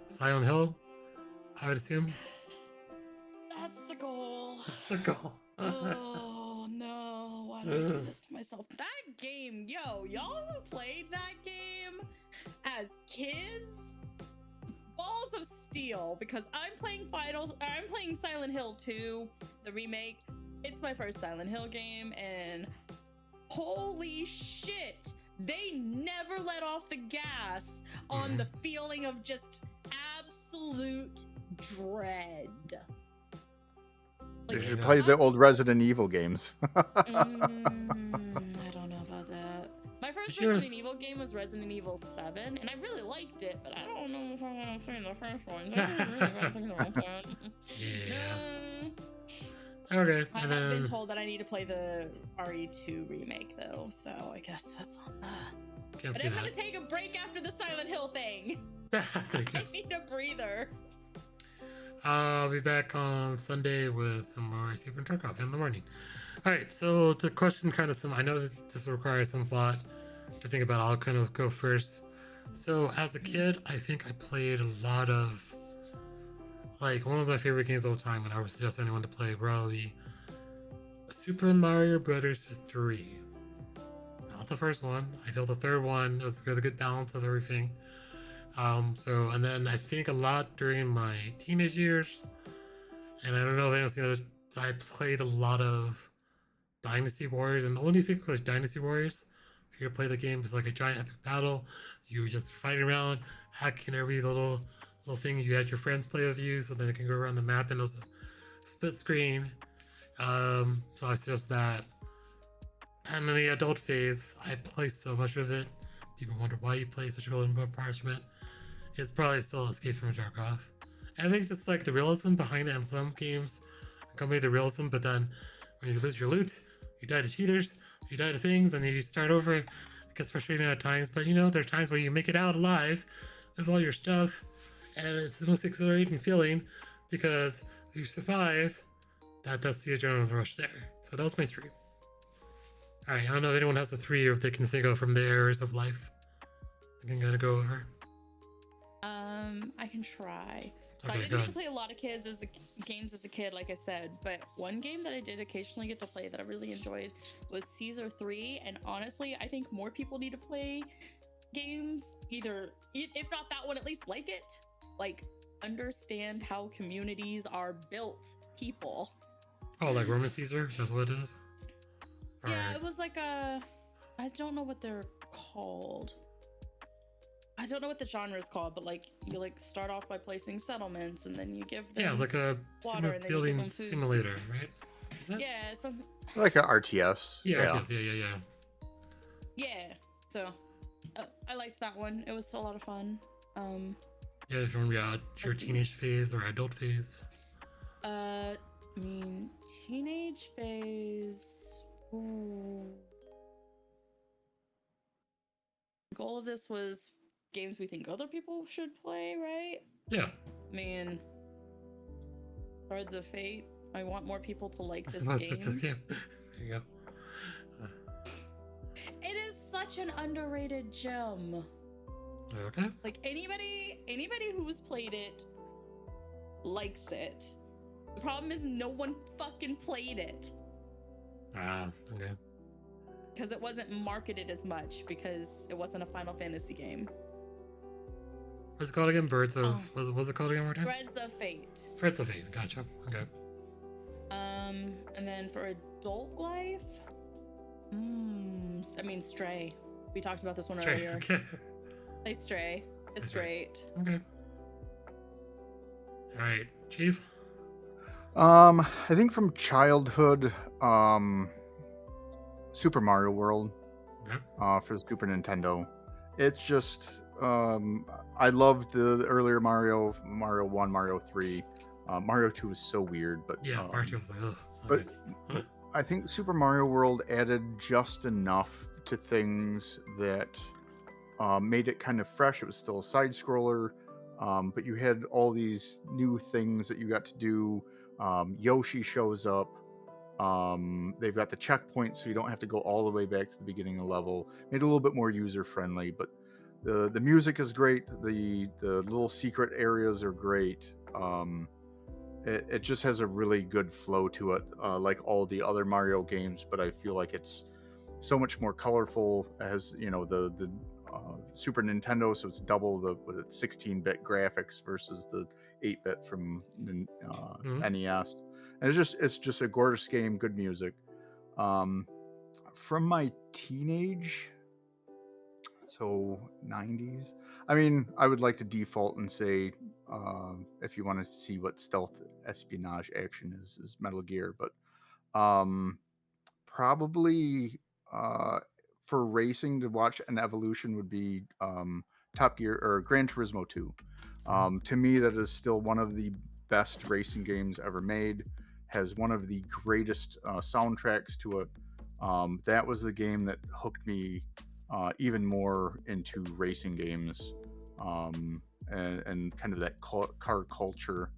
Silent Hill, I would assume. That's the goal. That's the goal. Oh no, why do I do this to myself? That game, y'all who played that game as kids, balls of steel, because I'm playing Silent Hill 2, the remake. It's my first Silent Hill game, and holy shit, they never let off the gas on the feeling of just absolute dread. You should play the old Resident Evil games. I don't know about that. My first Resident Evil game was Resident Evil 7, and I really liked it, but I don't know if I want to play the first one. Okay. I have been told that I need to play the RE2 remake, though, so I guess that's on that. But I'm gonna take a break after the Silent Hill thing. I need a breather. I'll be back on Sunday with some more Super Tarkov in the morning. All right, so the question kind of I know this requires some thought to think about. I'll kind of go first. So as a kid, I think I played a lot of, like, one of my favorite games of all time, and I would suggest anyone to play probably Super Mario Brothers 3. Not the first one. I feel the third one was a good balance of everything. And then I think a lot during my teenage years, and I don't know if anyone's seen this, I played a lot of Dynasty Warriors, and the only thing with Dynasty Warriors, if you play the game, is like a giant epic battle. You just fighting around, hacking every little thing. You had your friends play with you, so then it can go around the map, and it was a split screen. So I suggest that. And in the adult phase, I play so much of it. People wonder why you play such a golden parchment. It's probably still Escape from Tarkov. I think just like the realism behind it in some games accompany the realism, but then when you lose your loot, you die to cheaters, you die to things, and you start over. It gets frustrating at times, but there are times where you make it out alive with all your stuff, and it's the most exhilarating feeling because you survived. That's the adrenaline rush there. So that was my 3. All right, I don't know if anyone has a 3 or if they can think of from the areas of life. I can kind of go over. I can try. So Okay, I didn't get to play a lot of games as a kid, like I said, but one game that I did occasionally get to play that I really enjoyed was Caesar 3, and honestly, I think more people need to play games, either, if not that one, at least like it. Like, understand how communities are built, people. Oh, like Roman Caesar? That's what it is? All Yeah, right. it was like I don't know what they're called. I don't know what the genre is called, but like you start off by placing settlements, and then you give them Yeah, like a water, and then you give building them food. simulator, right? Is that? Yeah, something. Like a RTS. Yeah. Yeah. So I liked that one. It was a lot of fun. Yeah, from your teenage phase or adult phase. I mean, teenage phase. Ooh. The goal of this was games we think other people should play, right? Yeah. I mean, Cards of Fate. I want more people to like this That's just a game. game. There you go. It is such an underrated gem. Okay. Like anybody who's played it likes it. The problem is no one fucking played it Okay. because it wasn't marketed as much because it wasn't a Final Fantasy game. What's it called again? Birds of... What's it called again? More time? Threads of Fate. Threads of Fate. Gotcha. Okay. And then for adult life, I mean Stray. We talked about this one Stray. earlier. Okay. Play Stray. It's great. Okay. All right, Chief. I think from childhood, Super Mario World, Okay. for the Super Nintendo. It's just, I loved the earlier Mario 1, Mario 3. Mario 2 was so weird, but Yeah, Mario was like, ugh. but Okay. I think Super Mario World added just enough to things that made it kind of fresh. It was still a side scroller, but you had all these new things that you got to do. Yoshi shows up. They've got the checkpoint, so you don't have to go all the way back to the beginning of the level. Made it a little bit more user friendly, but the music is great. The little secret areas are great. It just has a really good flow to it, like all the other Mario games, but I feel like it's so much more colorful. It has, the Super Nintendo, so it's double the 16-bit graphics versus the 8-bit from NES. And it's just a gorgeous game, good music. From my teenage, so 90s, I mean, I would like to default and say, if you want to see what stealth espionage action is Metal Gear, but probably for racing to watch an evolution would be Top Gear or Gran Turismo 2. To me, that is still one of the best racing games ever made. Has one of the greatest soundtracks to it. That was the game that hooked me even more into racing games and kind of that car culture.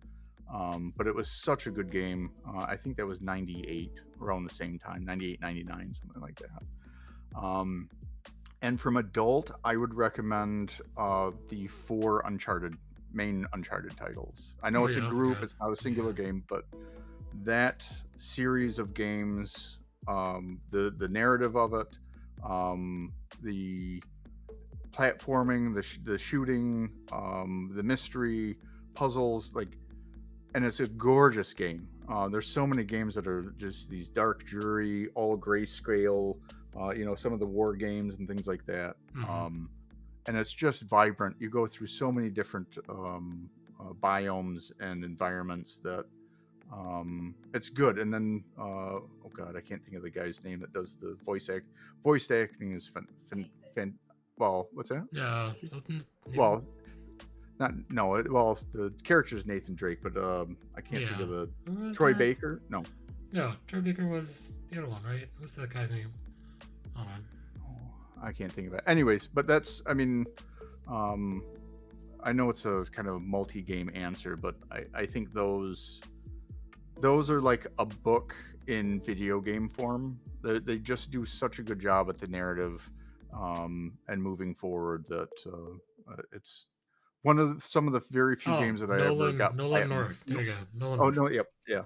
But it was such a good game. I think that was 98, around the same time, 98, 99, something like that. And from adult, I would recommend the 4 main Uncharted titles. I know it's a group, it's not a singular game, but that series of games, the narrative of it, the platforming, the shooting, the mystery, puzzles, like, and it's a gorgeous game. There's so many games that are just these dark, dreary, all grayscale, some of the war games and things like that. And it's just vibrant. You go through so many different biomes and environments that it's good. And then, oh God, I can't think of the guy's name that does the voice acting is well, what's that? Yeah. Well, the character is Nathan Drake, but I can't think of the Troy Baker. No, Troy Baker was the other one, right? What's that guy's name? Hold on. I can't think of it. Anyways, but that's, I mean, I know it's a kind of multi-game answer, but I think those are like a book in video game form. They just do such a good job at the narrative and moving forward that it's one of some of the very few games that I ever got. Nolan North. There you go. Nolan Oh North. no, yep, yeah.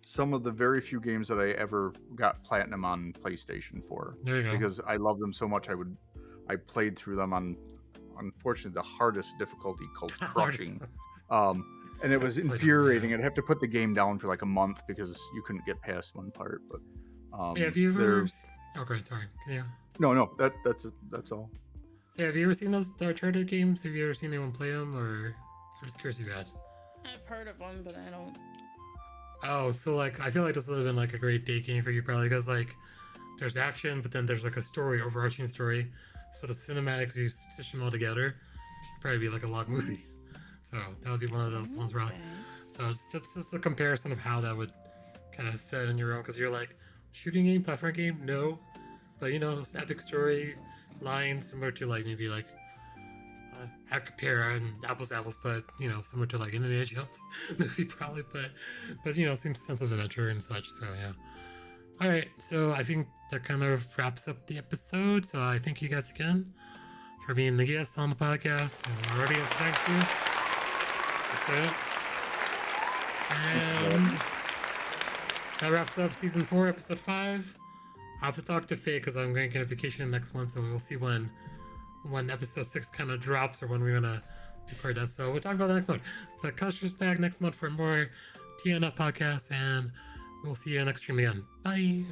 Some of the very few games that I ever got platinum on PlayStation for. There you go. Because I love them so much. I played through them on, unfortunately, the hardest difficulty called Crushing. And it was infuriating. I'd have to put the game down for like a month because you couldn't get past one part. But have you ever? Okay, sorry. Yeah. No, that's all. Yeah, have you ever seen those Uncharted games? Have you ever seen anyone play them, or I'm just curious if you had? I've heard of them, but I don't. Oh, so like I feel like this would have been like a great date game for you, probably, because like there's action, but then there's like a story, overarching story. So the cinematics, if you stitch them all together, it'd probably be like a long movie. So that would be one of those ones where. So it's just a comparison of how that would kind of fit in your own, because you're like shooting game, platform game, no, but this epic story line similar to like maybe like Acapera and Apples, but similar to like Indiana Jones movie probably, but same sense of adventure and such. So yeah. All right, so I think that kind of wraps up the episode. So I thank you guys again for being the guests on the podcast and our audience. Thanks you. That's it. And that wraps up season 4, episode 5. I'll have to talk to Faye because I'm going to get a vacation next month, so we'll see when episode 6 kind of drops or when we're gonna record that. So we'll talk about that next month. But Custer's back next month for more TNF Podcast, and we'll see you next stream again. Bye.